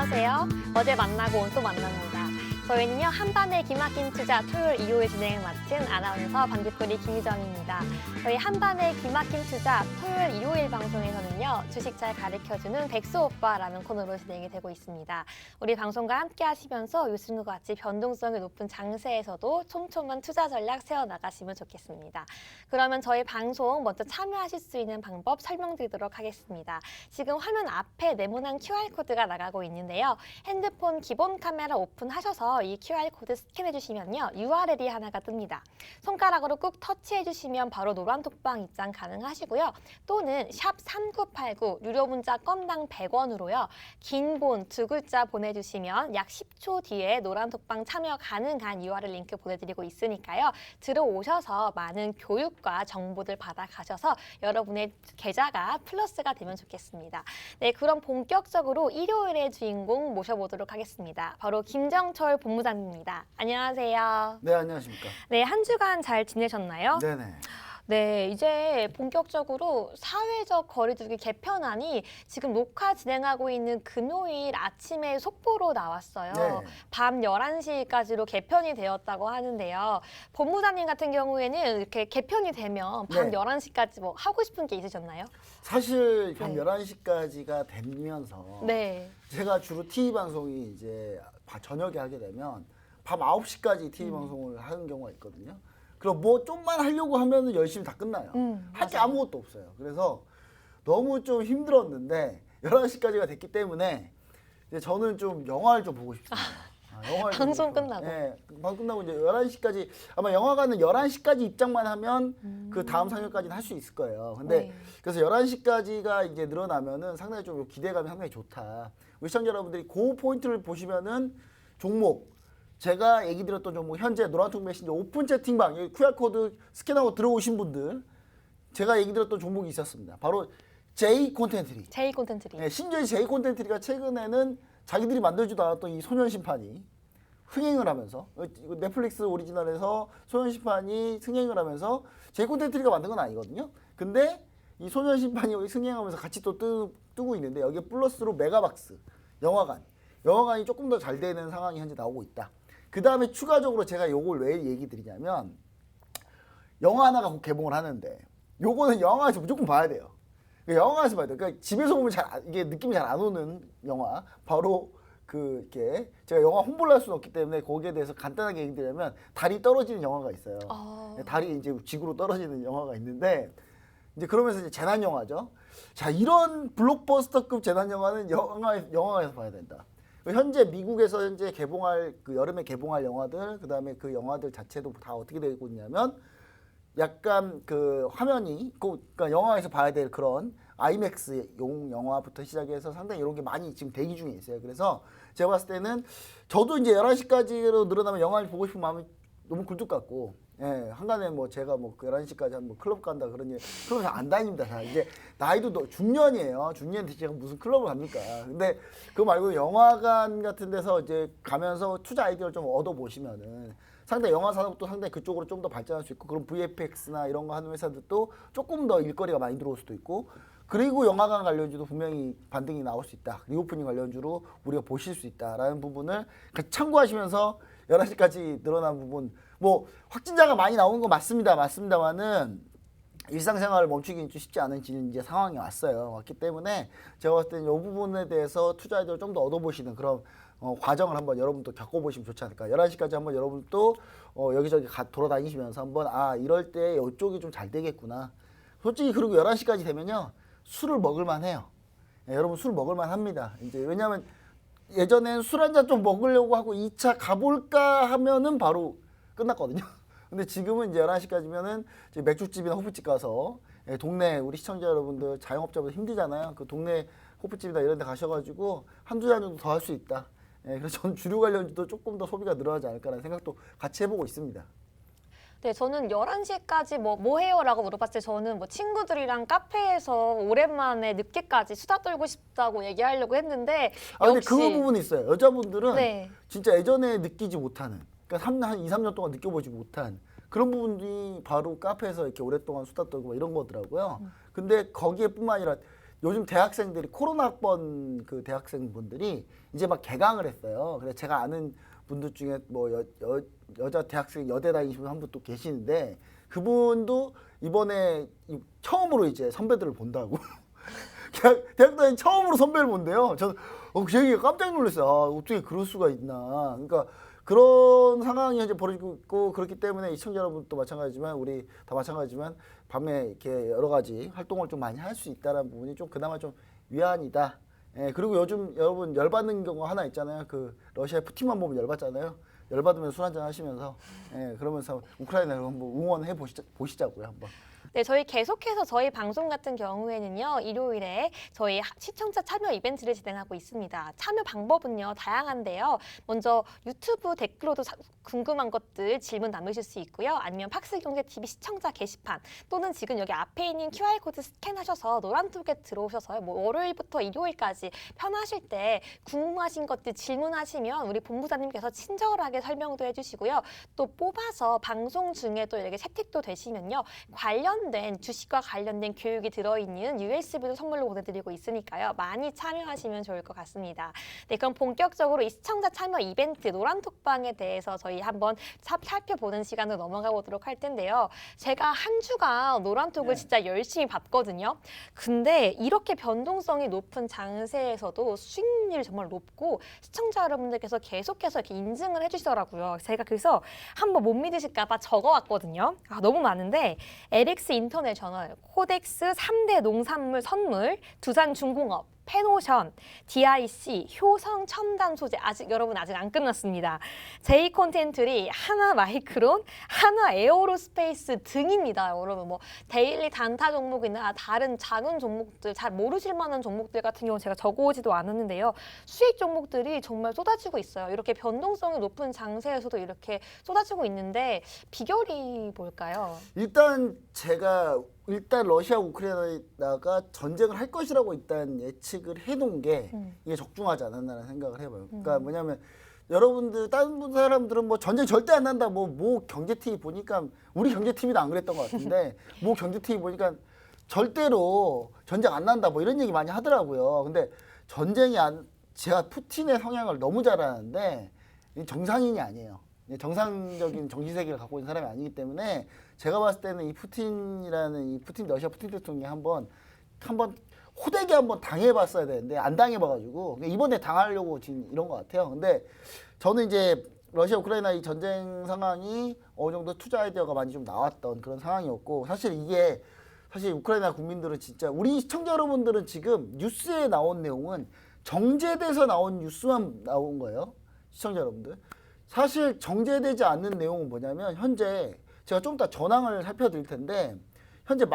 안녕하세요. 어제 만나고 오늘 또 만납니다. 저희는요, 한반의 기막힌 투자 토요일, 일요일 진행을 맡은 아나운서 반딧불이 김희정입니다. 저희 한반의 기막힌 투자 토요일, 일요일 방송에서는요, 주식 잘 가르쳐주는 백수 오빠라는 코너로 진행이 되고 있습니다. 우리 방송과 함께 하시면서 요즘과 같이 변동성이 높은 장세에서도 촘촘한 투자 전략 세워나가시면 좋겠습니다. 그러면 저희 방송 먼저 참여하실 수 있는 방법 설명드리도록 하겠습니다. 지금 화면 앞에 네모난 QR코드가 나가고 있는데요. 핸드폰 기본 카메라 오픈하셔서 이 QR코드 스캔해 주시면요. URL이 하나가 뜹니다. 손가락으로 꾹 터치해 주시면 바로 노란 톡방 입장 가능하시고요. 또는 샵 3989 유료 문자 건당 100원으로요. 긴 본 두 글자 보내주시면 약 10초 뒤에 노란 톡방 참여 가능한 URL 링크 보내드리고 있으니까요. 들어오셔서 많은 교육과 정보들 받아가셔서 여러분의 계좌가 플러스가 되면 좋겠습니다. 네, 그럼 본격적으로 일요일의 주인공 모셔보도록 하겠습니다. 바로 김정철 본부장님입니다. 안녕하세요. 네, 안녕하십니까. 네, 한 주간 잘 지내셨나요? 네네. 네, 이제 본격적으로 사회적 거리두기 개편안이 지금 녹화 진행하고 있는 금요일 아침에 속보로 나왔어요. 네. 밤 11시까지로 개편이 되었다고 하는데요. 본부장님 같은 경우에는 이렇게 개편이 되면 밤 네. 11시까지 뭐 하고 싶은 게 있으셨나요? 사실 밤 네. 11시까지가 되면서 네. 제가 주로 TV 방송이 이제 저녁에 하게 되면 밤 9시까지 TV 방송을 하는 경우가 있거든요. 그럼 뭐 좀만 하려고 하면 열심히 다 끝나요. 할 게 맞아요. 아무것도 없어요. 그래서 너무 좀 힘들었는데 11시까지가 됐기 때문에 이제 저는 좀 영화를 좀 보고 싶습니다. 영화를 좀 방송 보고 싶어요. 끝나고. 네, 방송 끝나고 이제 11시까지 아마 영화관은 11시까지 입장만 하면 그 다음 상영까지는 할 수 있을 거예요. 근데 네. 그래서 11시까지가 이제 늘어나면은 상당히 좀 기대감이 상당히 좋다. 우리 시청자 여러분들이 그 포인트를 보시면은 종목 제가 얘기 드렸던 종목 현재 노란통 메신저 오픈 채팅방 여기 QR코드 스캔하고 들어오신 분들 제가 얘기 드렸던 종목이 있었습니다. 바로 J 콘텐트리. 제이 콘텐츠리. 네, 심지어 J 콘텐트리가 최근에는 자기들이 만들지도 않았던 이 소년 심판이 흥행을 하면서 이거 넷플릭스 오리지널에서 소년 심판이 흥행을 하면서 J 콘텐트리가 만든 건 아니거든요. 근데 이 소년 심판이 흥행하면서 같이 또 뜨고 있는데 여기에 플러스로 메가박스 영화관이 조금 더 잘 되는 상황이 현재 나오고 있다. 그 다음에 추가적으로 제가 요걸 왜 얘기 드리냐면 영화 하나가 곧 개봉을 하는데 요거는 영화관에서 무조건 봐야 돼요. 영화관에서 봐야 돼요. 그러니까 집에서 보면 이게 느낌이 잘 안 오는 영화 바로 이렇게 제가 영화 홍보를 할 수는 없기 때문에 거기에 대해서 간단하게 얘기 드리면 달이 떨어지는 영화가 있어요. 달이 이제 지구로 떨어지는 영화가 있는데 이제 그러면서 이제 재난 영화죠. 자, 이런 블록버스터급 재난 영화는 영화관에서 봐야 된다. 현재 미국에서 현재 개봉할 여름에 개봉할 영화들 그다음에 그 영화들 자체도 다 어떻게 되고 있냐면 약간 화면이 그러니까 영화에서 봐야 될 그런 아이맥스용 영화부터 시작해서 상당히 이런 게 많이 지금 대기 중에 있어요. 그래서 제가 봤을 때는 저도 이제 11시까지로 늘어나면 영화를 보고 싶은 마음이 너무 굴뚝 같고 예, 한간에 뭐 제가 그 11시까지 한번 클럽 간다 그러니 클럽 안 다닙니다. 다 이제 나이도 중년이에요. 중년인데 제가 무슨 클럽을 갑니까? 근데 그거 말고 영화관 같은 데서 이제 가면서 투자 아이디어를 좀 얻어 보시면은 상당히 영화 산업도 상당히 그쪽으로 좀 더 발전할 수 있고 그런 VFX나 이런 거 하는 회사들도 조금 더 일거리가 많이 들어올 수도 있고 그리고 영화관 관련주도 분명히 반등이 나올 수 있다. 리오프닝 관련주로 우리가 보실 수 있다라는 부분을 같이 참고하시면서 11시까지 늘어난 부분 뭐 확진자가 많이 나오는 거 맞습니다만은 일상생활을 멈추기는 좀 쉽지 않은 이제 상황이 왔기 때문에 제가 봤을 때는 이 부분에 대해서 투자 아이디어를 좀 더 얻어보시는 그런 과정을 한번 여러분도 겪어보시면 좋지 않을까. 11시까지 한번 여러분도 여기저기 돌아다니시면서 한번 이럴 때 이쪽이 좀 잘 되겠구나. 솔직히 그리고 11시까지 되면요 술을 먹을만 해요. 예, 여러분 술 먹을만 합니다. 이제 왜냐하면 예전엔 술 한 잔 좀 먹으려고 하고 2차 가볼까 하면은 바로 끝났거든요. 근데 지금은 이제 11시까지면은 이제 맥주집이나 호프집 가서 동네 우리 시청자 여러분들 자영업자분들 힘들잖아요. 그 동네 호프집이나 이런 데 가셔가지고 한두 잔 정도 더 할 수 있다. 그래서 저는 주류 관련주도 조금 더 소비가 늘어나지 않을까라는 생각도 같이 해보고 있습니다. 네, 저는 11시까지 뭐 해요? 라고 물어봤을 때 저는 뭐 친구들이랑 카페에서 오랜만에 늦게까지 수다 떨고 싶다고 얘기하려고 했는데 근데 역시 그 부분이 있어요. 여자분들은 네. 진짜 예전에 느끼지 못하는 그러니까 한 2, 3년 동안 느껴보지 못한 그런 부분이 바로 카페에서 이렇게 오랫동안 수다 떨고 이런 거더라고요. 근데 거기에뿐만 아니라 요즘 대학생들이 코로나 학번 그 대학생분들이 이제 막 개강을 했어요. 그래서 제가 아는 분들 중에 뭐 여자 대학생 여대 다니시는 한 분 또 계시는데 그분도 이번에 처음으로 이제 선배들을 본다고. 대학 다니 처음으로 선배를 본대요. 저는 그 얘기가 깜짝 놀랐어요. 아, 어떻게 그럴 수가 있나. 그러니까 그런 상황이 현재 벌어지고 있고 그렇기 때문에 시청자 여러분도 마찬가지지만 우리 다 마찬가지지만 밤에 이렇게 여러 가지 활동을 좀 많이 할 수 있다는 부분이 좀 그나마 좀 위안이다. 예, 그리고 요즘 여러분 열받는 경우 하나 있잖아요. 그 러시아 푸틴만 보면 열받잖아요. 열받으면 술 한잔 하시면서 예, 그러면서 우크라이나를 한번 응원해 보시자고요 한번. 네, 저희 계속해서 저희 방송 같은 경우에는요, 일요일에 저희 시청자 참여 이벤트를 진행하고 있습니다. 참여 방법은요, 다양한데요. 먼저 유튜브 댓글로도 궁금한 것들 질문 남으실 수 있고요. 아니면 팍스경제TV 시청자 게시판 또는 지금 여기 앞에 있는 QR코드 스캔하셔서 노란톡에 들어오셔서 뭐 월요일부터 일요일까지 편하실 때 궁금하신 것들 질문하시면 우리 본부장님께서 친절하게 설명도 해주시고요. 또 뽑아서 방송 중에 또 이렇게 채택도 되시면요. 관련된 주식과 관련된 교육이 들어있는 USB도 선물로 보내드리고 있으니까요. 많이 참여하시면 좋을 것 같습니다. 네, 그럼 본격적으로 이 시청자 참여 이벤트 노란톡방에 대해서 저희 한번 살펴보는 시간으로 넘어가 보도록 할 텐데요. 제가 한 주간 노란톡을 진짜 열심히 봤거든요. 근데 이렇게 변동성이 높은 장세에서도 수익률이 정말 높고 시청자 여러분들께서 계속해서 이렇게 인증을 해주시더라고요. 제가 그래서 한번 못 믿으실까 봐 적어왔거든요. 너무 많은데 LX 인터내셔널, 코덱스 3대 농산물 선물, 두산중공업, 페노션, DIC, 효성 첨단 소재 여러분 아직 안 끝났습니다. J 콘텐트리, 하나 마이크론, 하나 에어로스페이스 등입니다. 여러분 뭐 데일리 단타 종목이나 다른 작은 종목들 잘 모르실 만한 종목들 같은 경우 제가 적어오지도 않았는데요. 수익 종목들이 정말 쏟아지고 있어요. 이렇게 변동성이 높은 장세에서도 이렇게 쏟아지고 있는데 비결이 뭘까요? 일단 러시아 우크라이나가 전쟁을 할 것이라고 일단 예측을 해놓은 게 이게 적중하지 않았나라는 생각을 해봐요. 그러니까 뭐냐면 여러분들 다른 사람들은 뭐 전쟁 절대 안 난다 뭐 경제 TV 보니까 우리 경제 TV도 안 그랬던 것 같은데 뭐 경제 TV 보니까 절대로 전쟁 안 난다 뭐 이런 얘기 많이 하더라고요. 근데 제가 푸틴의 성향을 너무 잘 아는데 정상인이 아니에요. 정상적인 정신 세계를 갖고 있는 사람이 아니기 때문에 제가 봤을 때는 이 러시아 푸틴 대통령이 한번 호되게 한번 당해봤어야 되는데 안 당해봐가지고 이번에 당하려고 지금 이런 것 같아요. 근데 저는 이제 러시아 우크라이나 이 전쟁 상황이 어느 정도 투자 아이디어가 많이 좀 나왔던 그런 상황이었고 사실 우크라이나 국민들은 진짜 우리 시청자 여러분들은 지금 뉴스에 나온 내용은 정제돼서 나온 뉴스만 나온 거예요. 시청자 여러분들. 사실 정제되지 않는 내용은 뭐냐면 현재 제가 좀 이따 전황을 살펴드릴 텐데 현재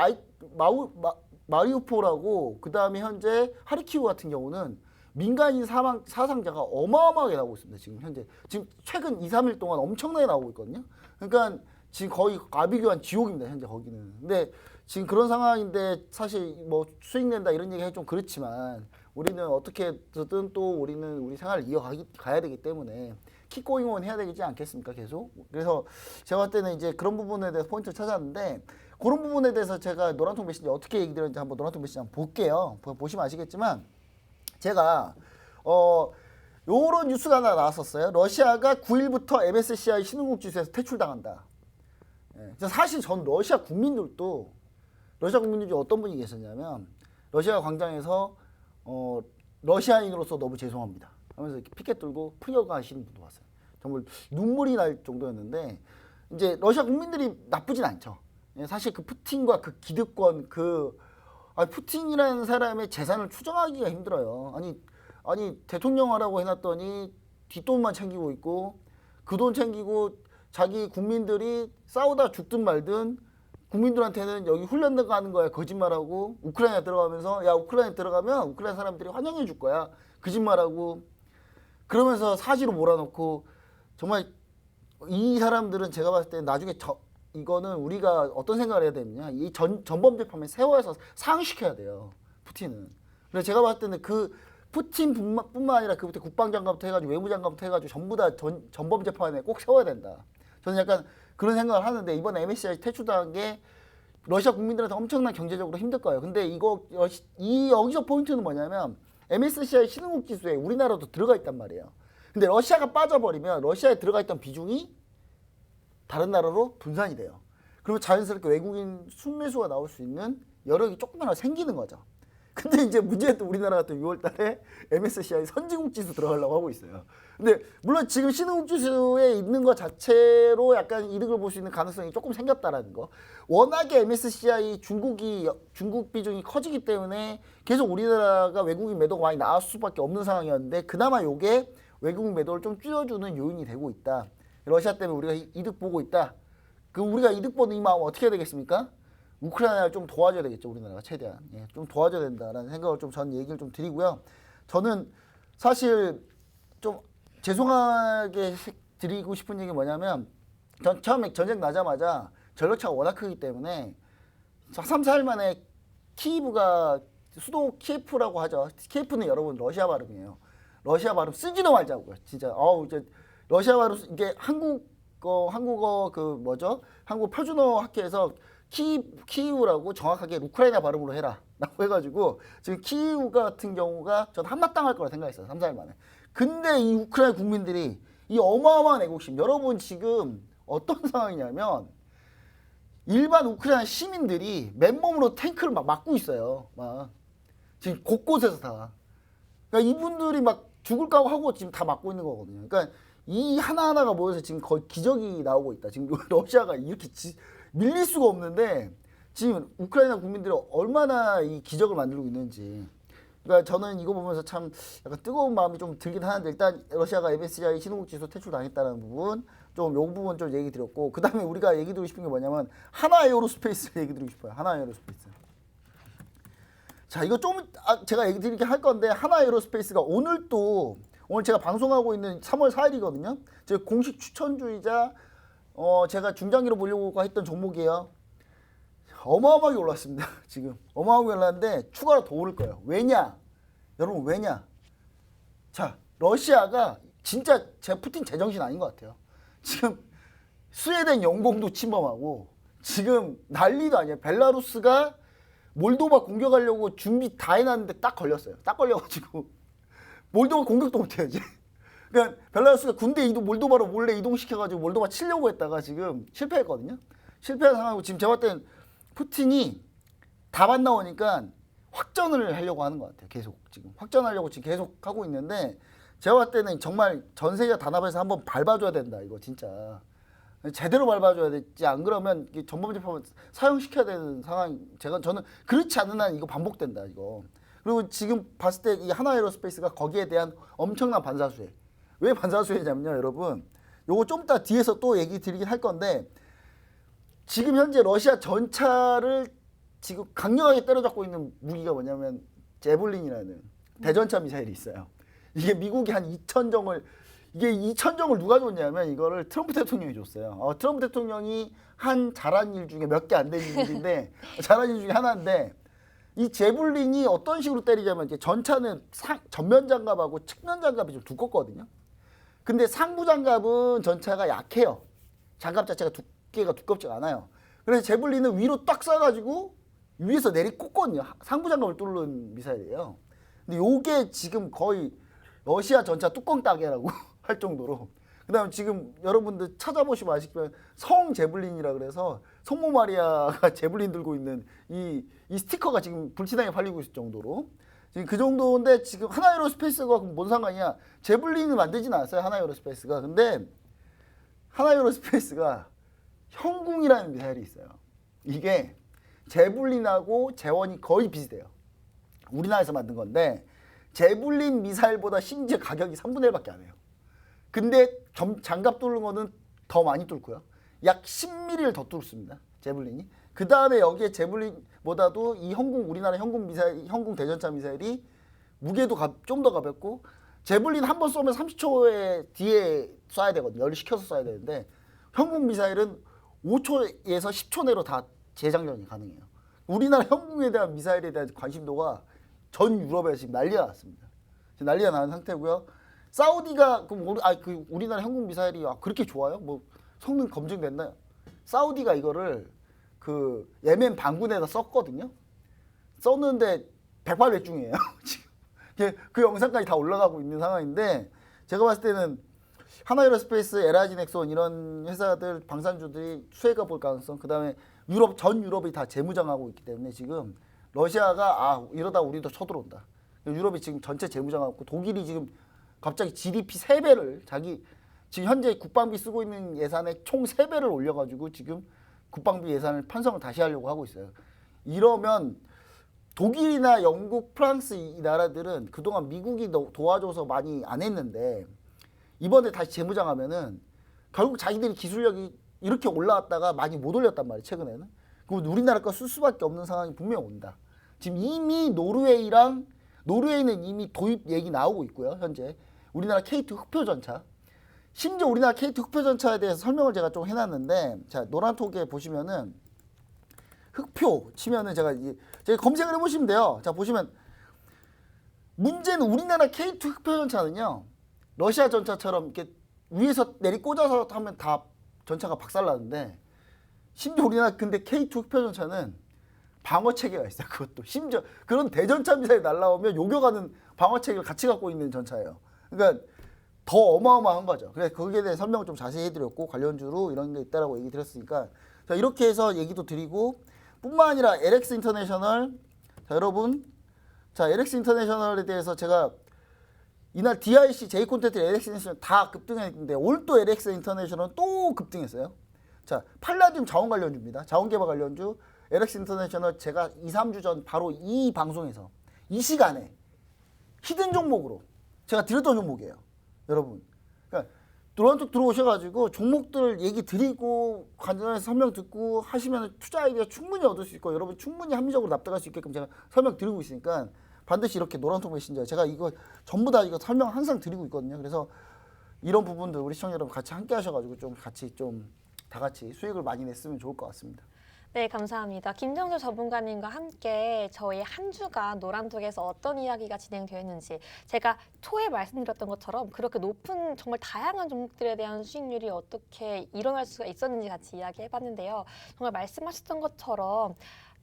마리우폴하고 그 다음에 현재 하르키우 같은 경우는 민간인 사상자가 어마어마하게 나오고 있습니다. 지금 최근 2, 3일 동안 엄청나게 나오고 있거든요. 그러니까 지금 거의 아비규환 지옥입니다. 현재 거기는. 근데 지금 그런 상황인데 사실 뭐 수익 낸다 이런 얘기 하기 좀 그렇지만 우리는 어떻게든 또 우리 생활을 이어가야 되기 때문에 킥고잉온 해야 되지 않겠습니까? 계속. 그래서 제가 봤을 때는 이제 그런 부분에 대해서 포인트를 찾았는데 그런 부분에 대해서 제가 노란통 메시지 어떻게 얘기 드렸는지 한번 노란통 메시지 한번 볼게요. 보시면 아시겠지만 제가 요런 뉴스가 하나 나왔었어요. 러시아가 9일부터 MSCI 신흥국 지수에서 퇴출당한다. 사실 전 러시아 국민들 중에 어떤 분이 계셨냐면 러시아 광장에서 러시아인으로서 너무 죄송합니다 하면서 이렇게 피켓 들고 풀려가시는 분도 봤어요. 정말 눈물이 날 정도였는데 이제 러시아 국민들이 나쁘진 않죠. 사실 그 푸틴과 그 기득권 푸틴이라는 사람의 재산을 추정하기가 힘들어요. 아니 대통령 하라고 해놨더니 뒷돈만 챙기고 있고 그 돈 챙기고 자기 국민들이 싸우다 죽든 말든 국민들한테는 여기 훈련 가는 거야 거짓말하고 우크라이나 들어가면서 야 우크라이나 들어가면 우크라이나 사람들이 환영해 줄 거야 거짓말하고 그러면서 사지로 몰아넣고 정말 이 사람들은 제가 봤을 때 나중에 이거는 우리가 어떤 생각을 해야 되느냐 이 전범죄범에 세워서 상시켜야 돼요 푸틴은. 그래서 제가 봤을 때는 그 푸틴뿐만 아니라 그부터 국방장관부터 해가지고 외무장관부터 해가지고 전부 다 전범죄판에 꼭 세워야 된다. 저는 약간 그런 생각을 하는데 이번 MSCI 퇴출당한 게 러시아 국민들한테 엄청난 경제적으로 힘들 거예요. 근데 여기서 포인트는 뭐냐면 MSCI 신흥국 지수에 우리나라도 들어가 있단 말이에요. 근데 러시아가 빠져버리면 러시아에 들어가 있던 비중이 다른 나라로 분산이 돼요. 그리고 자연스럽게 외국인 순매수가 나올 수 있는 여력이 조금이나마 생기는 거죠. 근데 이제 문제는 또 우리나라가 또 6월 달에 MSCI 선진국 지수 들어가려고 하고 있어요. 근데 물론 지금 신흥국 지수에 있는 것 자체로 약간 이득을 볼 수 있는 가능성이 조금 생겼다라는 거. 워낙에 MSCI 중국 비중이 커지기 때문에 계속 우리나라가 외국인 매도가 많이 나올 수밖에 없는 상황이었는데 그나마 요게 외국인 매도를 좀 줄여주는 요인이 되고 있다. 러시아 때문에 우리가 이득 보고 있다. 그 우리가 이득 보는 이 마음 어떻게 해야 되겠습니까? 우크라이나를 좀 도와줘야 되겠죠. 우리나라가 최대한 좀 도와줘야 된다라는 생각을 좀 전 얘기를 좀 드리고요. 저는 사실 좀 죄송하게 드리고 싶은 얘기 뭐냐면 전 처음에 전쟁 나자마자 전력차가 워낙 크기 때문에 3, 4일 만에 키이브가 수도 키예프라고 하죠. 키예프는 여러분 러시아 발음이에요. 러시아 발음 쓰지도 말자고요. 진짜 이제 러시아 발음 이게 한국어 그 뭐죠? 한국 표준어 학회에서 키이우라고 정확하게 우크라이나 발음으로 해라 라고 해가지고 지금 키이우 같은 경우가 전 한마땅할 거라 생각했어요. 3, 4일 만에. 근데 이 우크라이나 국민들이 이 어마어마한 애국심 여러분 지금 어떤 상황이냐면 일반 우크라이나 시민들이 맨몸으로 탱크를 막 막고 있어요. 막 지금 곳곳에서 다. 그러니까 이분들이 막 죽을까 하고 지금 다 막고 있는 거거든요. 그러니까 이 하나하나가 모여서 지금 거의 기적이 나오고 있다. 지금 러시아가 이렇게 밀릴 수가 없는데 지금 우크라이나 국민들이 얼마나 이 기적을 만들고 있는지. 그러니까 저는 이거 보면서 참 약간 뜨거운 마음이 좀 들긴 하는데 일단 러시아가 MSCI 신흥국 지수 퇴출당했다는 부분 좀 요 부분 좀 얘기 드렸고 그 다음에 우리가 얘기 드리고 싶은 게 뭐냐면 하나에어로스페이스 얘기 드리고 싶어요. 하나에어로스페이스. 자 이거 좀 제가 얘기 드리긴 할 건데 하나에어로스페이스가 오늘 제가 방송하고 있는 3월 4일이거든요. 제 공식 추천주의자 제가 중장기로 보려고 했던 종목이에요. 어마어마하게 올랐습니다. 지금 어마어마하게 올랐는데 추가로 더 오를 거예요. 왜냐? 여러분 왜냐? 자 러시아가 진짜 푸틴 제정신 아닌 것 같아요. 지금 스웨덴 영공도 침범하고 지금 난리도 아니에요. 벨라루스가 몰도바 공격하려고 준비 다 해놨는데 딱 걸렸어요. 딱 걸려가지고 몰도바 공격도 못해요 이제. 그러니까 벨라루스가 군대 몰도바로 몰래 이동시켜가지고 몰도바 치려고 했다가 지금 실패했거든요. 실패한 상황이고 지금 제가 봤을 땐 푸틴이 답 안 나오니까 확전을 하려고 하는 것 같아요. 계속 지금 확전하려고 지금 계속 하고 있는데 제가 봤을 때는 정말 전 세계 단합에서 한번 밟아줘야 된다. 이거 진짜 제대로 밟아줘야 되지. 안 그러면 전범재판을 사용시켜야 되는 상황. 저는 그렇지 않는 한 이거 반복된다. 이거. 그리고 지금 봤을 때 이 하나에어로스페이스가 거기에 대한 엄청난 반사수혜. 왜 반사수혜냐면요, 여러분. 요거 좀 이따 뒤에서 또 얘기 드리긴 할 건데 지금 현재 러시아 전차를 지금 강력하게 때려잡고 있는 무기가 뭐냐면 제블린이라는 대전차 미사일이 있어요. 이게 미국이 한 2,000정을 이게 2,000정을 누가 줬냐면 이거를 트럼프 대통령이 줬어요. 트럼프 대통령이 한 잘한 일 중에 몇 개 안 되는 일인데 잘한 일 중에 하나인데 이 제블린이 어떤 식으로 때리냐면 이제 전차는 전면 장갑하고 측면 장갑이 좀 두껍거든요. 근데 상부 장갑은 전차가 약해요. 장갑 자체가 두께가 두껍지 않아요. 그래서 제블린은 위로 딱 쏴가지고 위에서 내리꽂거든요. 상부 장갑을 뚫는 미사일이에요. 근데 요게 지금 거의 러시아 전차 뚜껑 따개라고 할 정도로. 그다음 지금 여러분들 찾아보시면 아시겠지만 성 제블린이라 그래서 성모 마리아가 제블린 들고 있는 이 스티커가 지금 불티나게 팔리고 있을 정도로 지금 그 정도인데 지금 하나에어로스페이스가 뭔 상관이야? 제블린을 만들진 않았어요. 하나에어로스페이스가. 근데 하나에어로스페이스가 형궁이라는 미사일이 있어요. 이게 제블린하고 제원이 거의 비슷해요. 우리나라에서 만든 건데 제블린 미사일보다 심지어 가격이 3분의 1밖에 안 해요. 근데 장갑 뚫는 거는 더 많이 뚫고요. 약 10mm를 더 뚫습니다. 제블린이. 그 다음에 여기에 제블린보다도 이 우리나라 형궁 미사일, 형궁 대전차 미사일이 무게도 좀 더 가볍고 제블린 한 번 쏘면 30초에 뒤에 쏴야 되거든요. 열을 식혀서 쏴야 되는데 형궁 미사일은 5초에서 10초 내로 다 재장전이 가능해요. 우리나라 형궁에 대한 미사일에 대한 관심도가 전 유럽에 지금 난리가 났습니다. 지금 난리가 나는 상태고요. 사우디가 우리나라 형궁 미사일이 그렇게 좋아요? 뭐 성능 검증됐나요? 사우디가 이거를 그 예멘 반군에다 썼거든요. 썼는데 백발백중이에요. 지금 그 영상까지 다 올라가고 있는 상황인데 제가 봤을 때는 하나에어스페이스, LIG 넥손 이런 회사들 방산주들이 수혜가 볼 가능성, 그다음에 유럽 전 유럽이 다 재무장하고 있기 때문에 지금 러시아가 이러다 우리도 쳐들어온다. 유럽이 지금 전체 재무장하고 독일이 지금 갑자기 GDP 3배를 지금 현재 국방비 쓰고 있는 예산의 총 3배를 올려가지고 지금 국방비 예산을 편성을 다시 하려고 하고 있어요. 이러면 독일이나 영국, 프랑스 이 나라들은 그동안 미국이 도와줘서 많이 안 했는데 이번에 다시 재무장하면은 결국 자기들이 기술력이 이렇게 올라왔다가 많이 못 올렸단 말이에요. 최근에는. 그럼 우리나라 거 쓸 수밖에 없는 상황이 분명 온다. 지금 이미 노르웨이는 이미 도입 얘기 나오고 있고요. 현재 우리나라 K2 흑표 전차. 심지어 우리나라 K2 흑표 전차에 대해서 설명을 제가 좀 해놨는데 자 노란톡에 보시면은 흑표 치면은 제가 검색을 해보시면 돼요. 자 보시면 문제는 우리나라 K2 흑표 전차는요. 러시아 전차처럼 이렇게 위에서 내리 꽂아서 하면 다 전차가 박살나는데 심지어 우리나라 근데 K2 흑표 전차는 방어 체계가 있어요. 그것도 심지어 그런 대전차 미사일 날라오면 요격하는 방어 체계를 같이 갖고 있는 전차예요. 그러니까 더 어마어마한 거죠. 그래서 거기에 대해 설명을 좀 자세히 해드렸고 관련주로 이런 게 있다라고 얘기 드렸으니까 자 이렇게 해서 얘기도 드리고 뿐만 아니라 LX 인터내셔널 자 여러분 자 LX 인터내셔널에 대해서 제가 이날 DIC, J콘텐트, LX 인터내셔널 다 급등했는데 오늘 또 LX 인터내셔널은 또 급등했어요. 자 팔라듐 자원 관련주입니다. 자원 개발 관련주 LX 인터내셔널 제가 2, 3주 전 바로 이 방송에서 이 시간에 히든 종목으로 제가 드렸던 종목이에요. 여러분 그러니까 노란쪽 들어오셔가지고 종목들 얘기 드리고 관련해서 설명 듣고 하시면 투자 아이디어 충분히 얻을 수 있고 여러분 충분히 합리적으로 납득할 수 있게끔 제가 설명 드리고 있으니까 반드시 이렇게 노란통 메신저 제가 이거 전부 다 이거 설명 항상 드리고 있거든요. 그래서 이런 부분들 우리 시청자 여러분 같이 함께 하셔가지고 좀 같이 좀 다 같이 수익을 많이 냈으면 좋을 것 같습니다. 네, 감사합니다. 김정수 전문가님과 함께 저희 한 주간 노란톡에서 어떤 이야기가 진행되었는지 제가 초에 말씀드렸던 것처럼 그렇게 높은 정말 다양한 종목들에 대한 수익률이 어떻게 일어날 수가 있었는지 같이 이야기해봤는데요. 정말 말씀하셨던 것처럼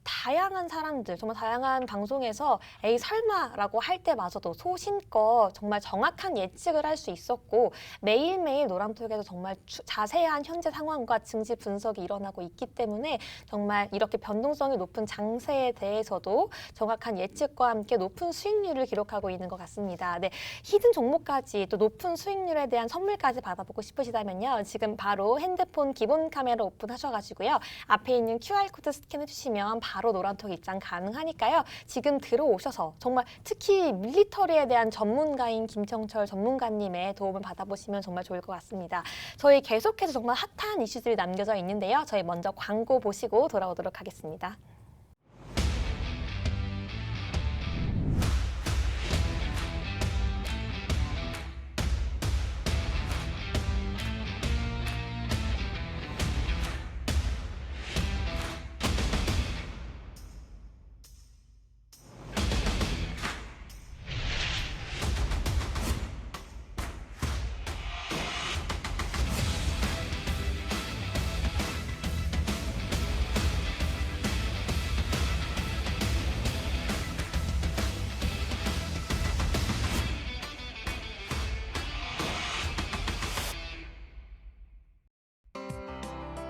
다양한 사람들, 정말 다양한 방송에서 에이 설마라고 할 때마저도 소신껏 정말 정확한 예측을 할 수 있었고 매일매일 노란톡에서 정말 자세한 현재 상황과 증시 분석이 일어나고 있기 때문에 정말 이렇게 변동성이 높은 장세에 대해서도 정확한 예측과 함께 높은 수익률을 기록하고 있는 것 같습니다. 네, 히든 종목까지 또 높은 수익률에 대한 선물까지 받아보고 싶으시다면요. 지금 바로 핸드폰 기본 카메라 오픈하셔가지고요. 앞에 있는 QR코드 스캔해 주시면 바로 노란톡 입장 가능하니까요. 지금 들어오셔서 정말 특히 밀리터리에 대한 전문가인 김청철 전문가님의 도움을 받아보시면 정말 좋을 것 같습니다. 저희 계속해서 정말 핫한 이슈들이 남겨져 있는데요. 저희 먼저 광고 보시고 돌아오도록 하겠습니다.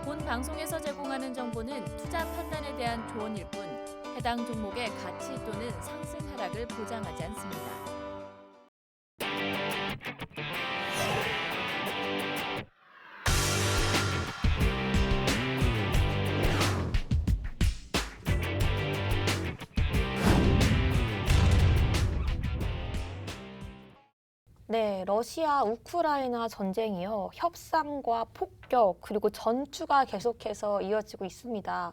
본 방송에서 제공하는 정보는 투자 판단에 대한 조언일 뿐 해당 종목의 가치 또는 상승 하락을 보장하지 않습니다. 네, 러시아 우크라이나 전쟁이요. 협상과 폭격 그리고 전투가 계속해서 이어지고 있습니다.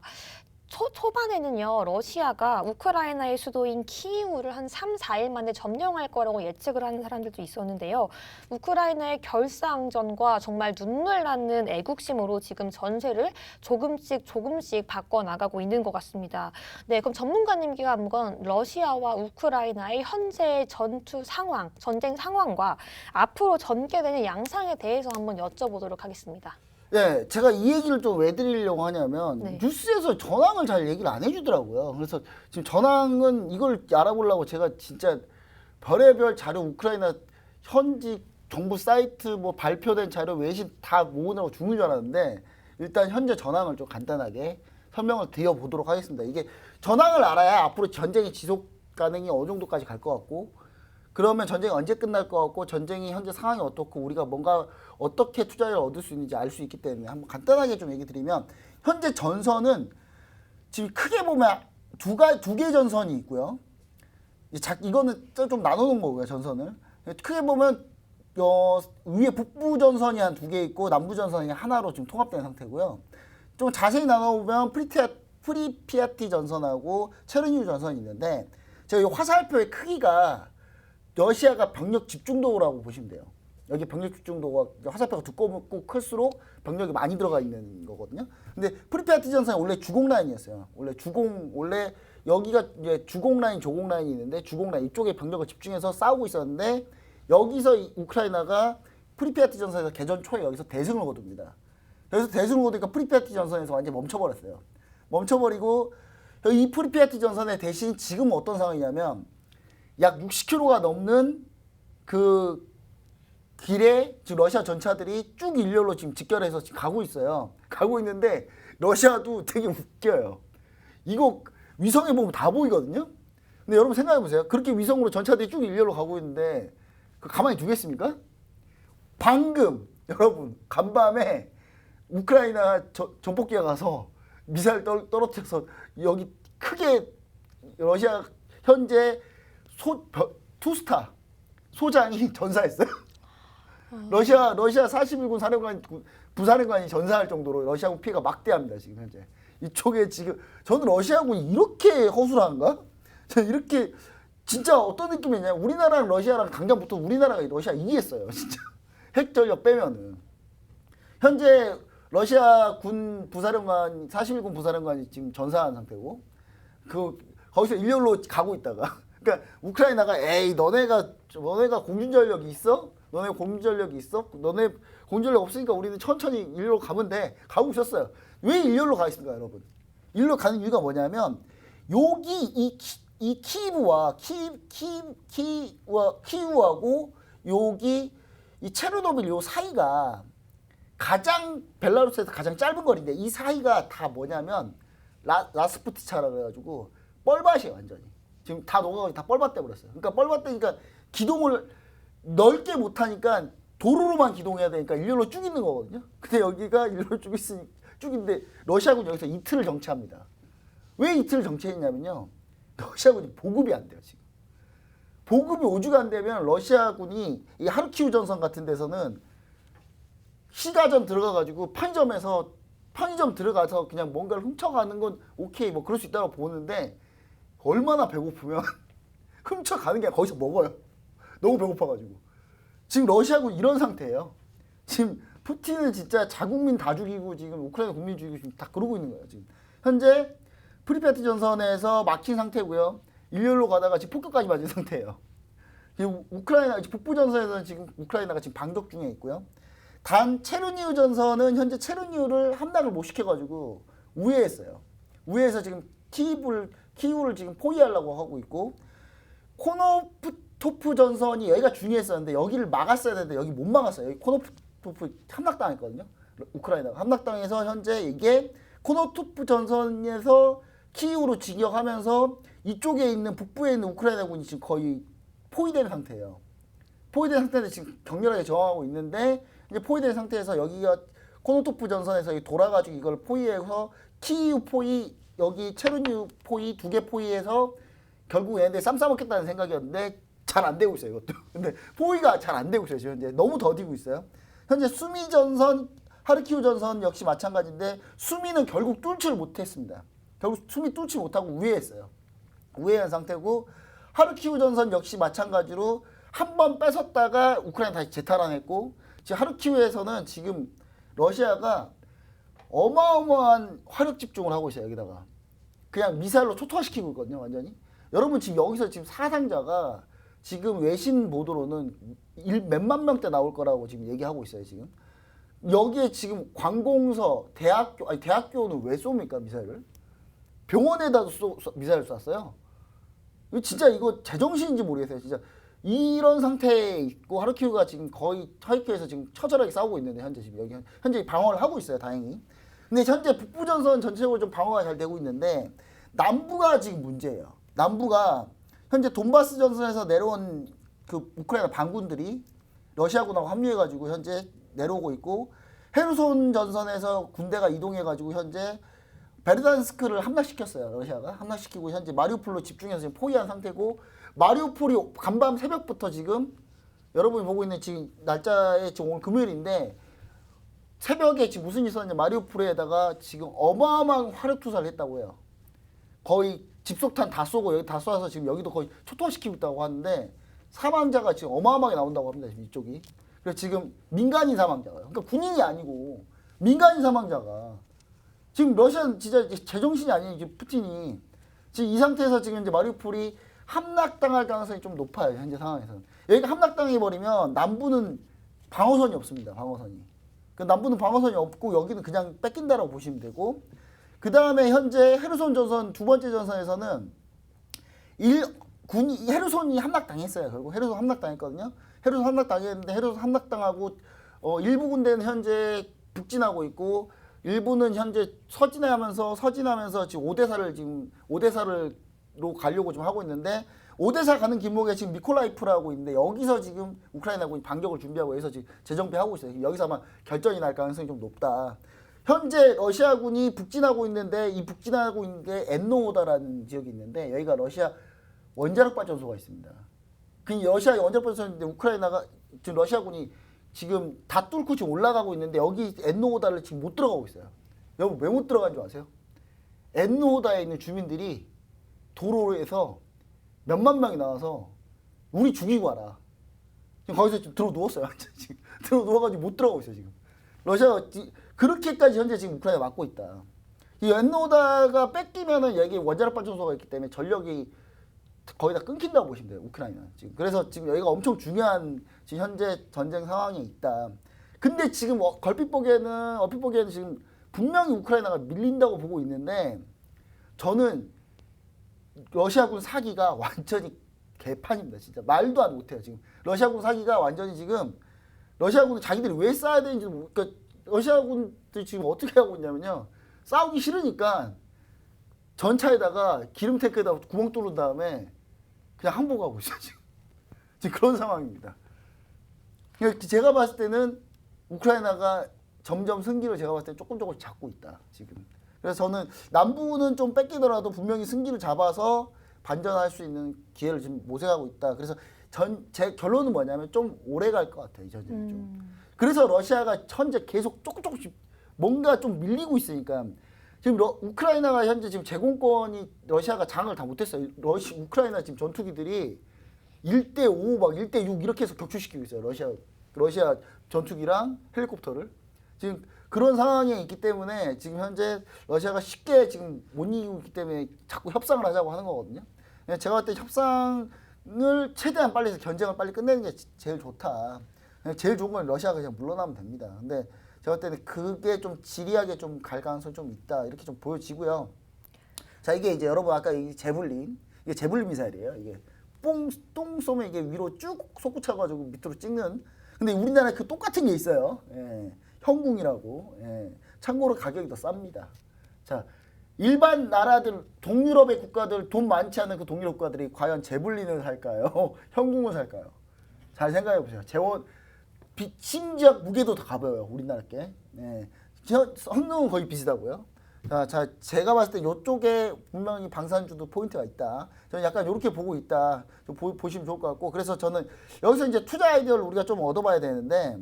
초반에는요, 러시아가 우크라이나의 수도인 키이우를 한 3, 4일 만에 점령할 거라고 예측을 하는 사람들도 있었는데요. 우크라이나의 결사항전과 정말 눈물 나는 애국심으로 지금 전세를 조금씩 바꿔나가고 있는 것 같습니다. 네, 그럼 전문가님께서 한번 러시아와 우크라이나의 현재 전투 상황, 전쟁 상황과 앞으로 전개되는 양상에 대해서 한번 여쭤보도록 하겠습니다. 네, 제가 이 얘기를 좀 왜 드리려고 하냐면 네. 뉴스에서 전황을 잘 얘기를 안 해주더라고요. 그래서 지금 전황은 이걸 알아보려고 제가 진짜 별의별 자료 우크라이나 현지 정부 사이트 뭐 발표된 자료 외신 다 모으느라고 죽는 줄 알았는데 일단 현재 전황을 좀 간단하게 설명을 드려보도록 하겠습니다. 이게 전황을 알아야 앞으로 전쟁의 지속 가능이 어느 정도까지 갈 것 같고 그러면 전쟁이 언제 끝날 것 같고 전쟁이 현재 상황이 어떻고 우리가 뭔가 어떻게 투자를 얻을 수 있는지 알 수 있기 때문에 한번 간단하게 좀 얘기 드리면 현재 전선은 지금 크게 보면 두 개의 전선이 있고요. 이거는 좀 나눠놓은 거고요, 전선을. 크게 보면 위에 북부 전선이 한 2개 있고 남부 전선이 하나로 지금 통합된 상태고요. 좀 자세히 나눠보면 프리피아티 전선하고 체르니우 전선이 있는데 제가 이 화살표의 크기가 러시아가 병력 집중도라고 보시면 돼요. 여기 병력 집중도가 화살표가 두껍고 클수록 병력이 많이 들어가 있는 거거든요. 근데 프리피아티 전선이 원래 주공 라인이었어요. 원래 여기가 이제 주공 라인, 조공 라인이 있는데 주공 라인 이쪽에 병력을 집중해서 싸우고 있었는데 여기서 우크라이나가 프리피아티 전선에서 개전 초에 여기서 대승을 거둡니다. 여기서 대승을 거두니까 프리피아티 전선에서 완전히 멈춰버렸어요. 멈춰버리고 이 프리피아티 전선의 대신 지금 어떤 상황이냐면 약 60km가 넘는 그 길에 지금 러시아 전차들이 쭉 일렬로 지금 직결해서 지금 가고 있어요. 가고 있는데 러시아도 되게 웃겨요. 이거 위성에 보면 다 보이거든요. 근데 여러분 생각해 보세요. 그렇게 위성으로 전차들이 쭉 일렬로 가고 있는데 가만히 두겠습니까? 방금 여러분 간밤에 우크라이나 전폭기가 가서 미사일 떨어뜨려서 여기 크게 러시아 현재 투스타 소장이 전사했어요. 러시아 41군 사령관 부사령관이 전사할 정도로 러시아군 피해가 막대합니다. 지금 현재 이쪽에 지금 저는 러시아군이 이렇게 허술한가? 저는 이렇게 진짜 어떤 느낌이냐? 우리나라랑 러시아랑 당장부터 우리나라가 러시아 이기겠어요. 진짜 핵 전력 빼면은 현재 러시아 군 부사령관 41군 부사령관이 지금 전사한 상태고 거기서 일렬로 가고 있다가 그러니까 우크라이나가 에이 너네가 공중전력이 있어? 너네 공중전력이 있어? 너네 공중전력 없으니까 우리는 천천히 일렬로 가면 돼. 가고 있었어요. 왜 일렬로 가 있습니까, 여러분? 일렬로 가는 이유가 뭐냐면 여기 이 키이브와 키이우하고 여기 이 체르노빌 요 사이가 가장 벨라루스에서 가장 짧은 거리인데 이 사이가 다 뭐냐면 라스푸티차라고 해가지고 뻘밭이에요 완전히. 지금 다 녹아가지고 다 뻘밭 돼버렸어요. 그러니까 뻘밭 되니까 기동을 넓게 못하니까 도로로만 기동해야 되니까 일렬로 쭉 있는 거거든요. 근데 여기가 일렬로 쭉 있는데 러시아군 여기서 이틀을 정체합니다. 왜 이틀을 정체했냐면요. 러시아군이 보급이 안 돼요 지금. 보급이 오죽 안 되면 러시아군이 이 하르키우 전선 같은 데서는 시가전 들어가가지고 편의점 들어가서 그냥 뭔가를 훔쳐가는 건 오케이 뭐 그럴 수 있다고 보는데 얼마나 배고프면 훔쳐가는 게 아니라 거기서 먹어요. 너무 배고파가지고. 지금 러시아군 이런 상태예요. 지금 푸틴은 진짜 자국민 다 죽이고 지금 우크라이나 국민 죽이고 지금 다 그러고 있는 거예요. 지금 현재 프리피아티 전선에서 막힌 상태고요. 일렬로 가다가 지금 폭격까지 맞은 상태예요. 지금 우크라이나 북부 전선에서는 지금 우크라이나가 지금 방적 중에 있고요. 단 체르니우 전선은 현재 체르니우를 함락을 못 시켜가지고 우회했어요. 우회해서 지금 키이우를 지금 포위하려고 하고 있고 코노프토프 전선이 여기가 중요했었는데 여기를 막았어야 되는데 여기 못 막았어요. 여기 코노프토프 함락당했거든요. 우크라이나가 함락당해서 현재 이게 코노토프 전선에서 키이우로 진격하면서 이쪽에 있는 북부에 있는 우크라이나군이 지금 거의 포위된 상태예요. 포위된 상태에서 지금 격렬하게 저항하고 있는데 이제 포위된 상태에서 여기가 코노토프 전선에서 돌아가지고 이걸 포위해서 키이우 포위 여기 체르니우 포위 2개 포위해서 결국 얘네들 쌈 싸먹겠다는 생각이었는데 잘 안 되고 있어요 이것도. 근데 포위가 잘 안 되고 있어요 지금 현재 너무 더디고 있어요. 현재 수미 전선 하르키우 전선 역시 마찬가지인데 수미는 결국 뚫지를 못했습니다. 결국 수미 뚫지 못하고 우회했어요. 우회한 상태고 하르키우 전선 역시 마찬가지로 한 번 뺏었다가 우크라이나 다시 재탈환했고 지금 하르키우에서는 지금 러시아가 어마어마한 화력 집중을 하고 있어요. 여기다가 그냥 미사일로 초토화시키고 있거든요. 완전히. 여러분 지금 여기서 지금 사상자가 지금 외신 보도로는 몇만 명대 나올 거라고 지금 얘기하고 있어요. 지금 여기에 지금 관공서, 대학교, 아니 대학교는 왜 쏩니까 미사일을? 병원에다 미사일 쐈어요. 진짜 이거 제정신인지 모르겠어요. 진짜 이런 상태에 있고 하르키우가 지금 거의 하르키우에서 지금 처절하게 싸우고 있는데 현재 지금 여기 현재 방어를 하고 있어요. 다행히. 근데 현재 북부 전선 전체적으로 좀 방어가 잘 되고 있는데 남부가 지금 문제예요. 남부가 현재 돈바스 전선에서 내려온 그 우크라이나 반군들이 러시아군하고 합류해가지고 현재 내려오고 있고 헤르손 전선에서 군대가 이동해가지고 현재 베르단스크를 함락시켰어요. 러시아가 함락시키고 현재 마리우폴로 집중해서 지금 포위한 상태고 마리우폴이 간밤 새벽부터 지금 여러분이 보고 있는 지금 날짜에 지금 오늘 금요일인데 새벽에 지금 무슨 일이 있었냐 마리우폴에다가 지금 어마어마한 화력 투사를 했다고 해요. 거의 집속탄 다 쏘고 여기 다 쏘아서 지금 여기도 거의 초토화시키고 있다고 하는데 사망자가 지금 어마어마하게 나온다고 합니다. 지금 이쪽이. 그래서 지금 민간인 사망자가요. 그러니까 군인이 아니고 민간인 사망자가 지금 러시아는 진짜 제정신이 아니에요. 지금 푸틴이 지금 이 상태에서 지금 이제 마리우폴이 함락당할 가능성이 좀 높아요. 현재 상황에서는 여기가 함락당해 버리면 남부는 방어선이 없습니다. 방어선이. 그 남부는 방어선이 없고 여기는 그냥 뺏긴다라고 보시면 되고 그 다음에 현재 헤르손 전선 두 번째 전선에서는 헤르손이 함락당했어요. 결국 헤르손 함락당했거든요. 헤르손 함락당했는데 헤르손 함락당하고 일부 군대는 현재 북진하고 있고 일부는 현재 서진하면서 지금 오데사로 가려고 좀 하고 있는데 오데사 가는 길목에 지금 미콜라이프라고 있는데 여기서 지금 우크라이나군이 반격을 준비하고 해서 지금 재정비하고 있어요. 여기서 아마 결전이 날 가능성이 좀 높다. 현재 러시아군이 북진하고 있는데 이 북진하고 있는 게 엔노오다라는 지역이 있는데 여기가 러시아 원자력 발전소가 있습니다. 그 러시아 원자력 발전소인데 우크라이나가 지금 러시아군이 지금 다 뚫고 지금 올라가고 있는데 여기 엔노오다를 지금 못 들어가고 있어요. 여러분 왜 못 들어간 줄 아세요? 엔노오다에 있는 주민들이 도로에서 몇만 명이 나와서 우리 죽이고 와라. 지금 거기서 좀 들어 누웠어요. 지금 들어 누워가지고 못 들어가고 있어요. 지금 러시아가 그렇게까지 현재 지금 우크라이나 막고 있다. 이 엔노오다가 뺏기면은 여기 원자력 발전소가 있기 때문에 전력이 거의 다 끊긴다고 보시면 돼요. 우크라이나 지금. 그래서 지금 여기가 엄청 중요한 지금 현재 전쟁 상황에 있다. 근데 지금 얼핏 보기에는 지금 분명히 우크라이나가 밀린다고 보고 있는데 저는 러시아군 사기가 완전히 개판입니다. 진짜 말도 안 못해요. 지금 러시아군 사기가 완전히 지금 러시아군은 자기들이 왜 싸워야 되는지 그러니까 러시아군들이 지금 어떻게 하고 있냐면요. 싸우기 싫으니까 전차에다가 기름 탱크에다가 구멍 뚫은 다음에 그냥 항복하고 있어요. 지금 그런 상황입니다. 그러니까 제가 봤을 때는 우크라이나가 점점 승기를 제가 봤을 때 조금 잡고 있다. 지금. 그래서 저는 남부는 좀 뺏기더라도 분명히 승기를 잡아서 반전할 수 있는 기회를 지금 모색하고 있다. 그래서 제 결론은 뭐냐면 좀 오래 갈 것 같아요. 이 전쟁이 좀. 그래서 러시아가 현재 계속 조금씩 뭔가 좀 밀리고 있으니까 지금 우크라이나가 현재 지금 제공권이 러시아가 장을 다 못했어요. 우크라이나 지금 전투기들이 1대5 막 1대6 이렇게 해서 격추시키고 있어요. 러시아 전투기랑 헬리콥터를 지금 그런 상황에 있기 때문에 지금 현재 러시아가 쉽게 지금 못 이기고 있기 때문에 자꾸 협상을 하자고 하는 거거든요. 제가 봤을 때 협상을 최대한 빨리 해서 견제를 빨리 끝내는 게 제일 좋다. 제일 좋은 건 러시아가 그냥 물러나면 됩니다. 근데 제가 볼 때는 그게 좀 지리하게 좀 갈 가능성이 좀 있다. 이렇게 좀 보여지고요. 자, 이게 이제 여러분 아까 이 이게 제블린 미사일이에요. 이게 똥 쏘면 이게 위로 쭉 솟구쳐가지고 밑으로 찍는. 근데 우리나라에 그 똑같은 게 있어요. 예. 형궁이라고. 예. 참고로 가격이 더 쌉니다. 자, 일반 나라들, 동유럽의 국가들, 돈 많지 않은 그 동유럽 국가들이 과연 제블린을 살까요? 형궁을 살까요? 잘 생각해 보세요. 심지어 무게도 더 가벼워요. 우리나라 게. 예. 성능은 거의 비슷하고요. 자, 제가 봤을 때 이쪽에 분명히 방산주도 포인트가 있다. 저는 약간 이렇게 보고 있다. 좀 보시면 좋을 것 같고. 그래서 저는 여기서 이제 투자 아이디어를 우리가 좀 얻어봐야 되는데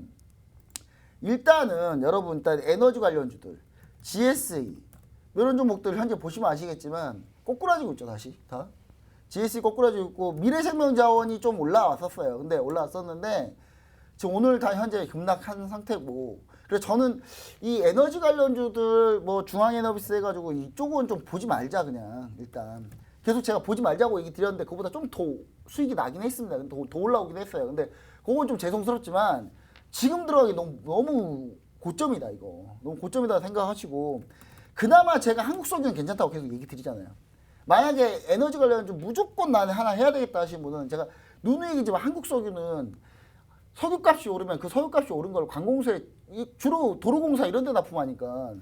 일단은 여러분 일단 에너지 관련주들, GSE 이런 종목들 현재 보시면 아시겠지만 꼬꾸라지고 있죠. 다시 다. GSE 꼬꾸라지고 있고 미래생명자원이 좀 올라왔었어요. 근데 올라왔었는데 지금 오늘 다 현재 급락한 상태고 그래서 저는 이 에너지 관련주들 뭐 중앙에너비스 해가지고 이쪽은 좀 보지 말자 그냥 일단 계속 제가 보지 말자고 얘기 드렸는데 그보다 좀 더 수익이 나긴 했습니다. 더 올라오긴 했어요. 근데 그건 좀 죄송스럽지만 지금 들어가기 너무 고점이다 이거. 너무 고점이다 생각하시고 그나마 제가 한국 석유는 괜찮다고 계속 얘기 드리잖아요. 만약에 에너지 관련주 무조건 나는 하나 해야 되겠다 하시는 분은 제가 누누이 얘기지만 한국 석유는 석유값이 오르면 그 석유값이 오른 걸 관공서에 주로 도로공사 이런 데 납품하니까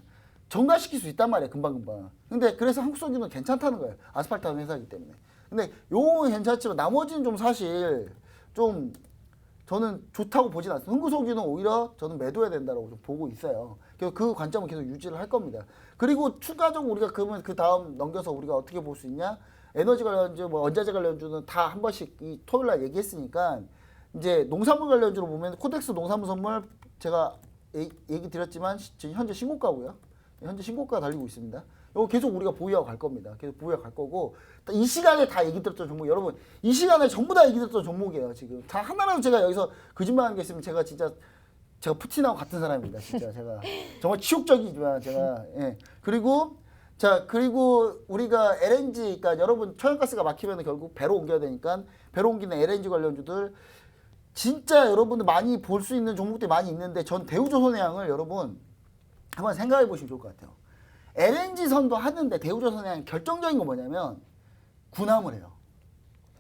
정가시킬 수 있단 말이에요. 금방금방. 근데 그래서 한국 석유는 괜찮다는 거예요. 아스팔트 하는 회사이기 때문에. 근데 요거는 괜찮지만 나머지는 좀 사실 좀 저는 좋다고 보진 않습니다. 흥구석유는 오히려 저는 매도해야 된다고 좀 보고 있어요. 그래서 그 관점은 계속 유지를 할 겁니다. 그리고 추가적으로 우리가 그러면 그 다음 넘겨서 우리가 어떻게 볼 수 있냐? 에너지 관련주, 뭐 원자재 관련주는 다 한 번씩 이 토요일 날 얘기했으니까 이제 농산물 관련주로 보면 코덱스 농산물 선물 제가 얘기 드렸지만 지금 현재 신고가고요. 현재 신고가 달리고 있습니다. 이거 계속 우리가 보유하고 갈 겁니다. 계속 보유하고 갈 거고 이 시간에 다 얘기 들었던 종목 여러분 이 시간에 전부 다 얘기 들었던 종목이에요. 지금 다 하나라도 제가 여기서 거짓말하는 게 있으면 제가 진짜 제가 푸틴하고 같은 사람입니다. 진짜 제가 정말 치욕적이지만 제가 예. 그리고 우리가 LNG 그러니까 여러분 천연가스가 막히면 결국 배로 옮겨야 되니까 배로 옮기는 LNG 관련주들 진짜 여러분들 많이 볼 수 있는 종목들이 많이 있는데 전 대우조선해양을 여러분 한번 생각해 보시면 좋을 것 같아요. LNG 선도 하는데 대우조선해양 결정적인 건 뭐냐면 군함을 해요.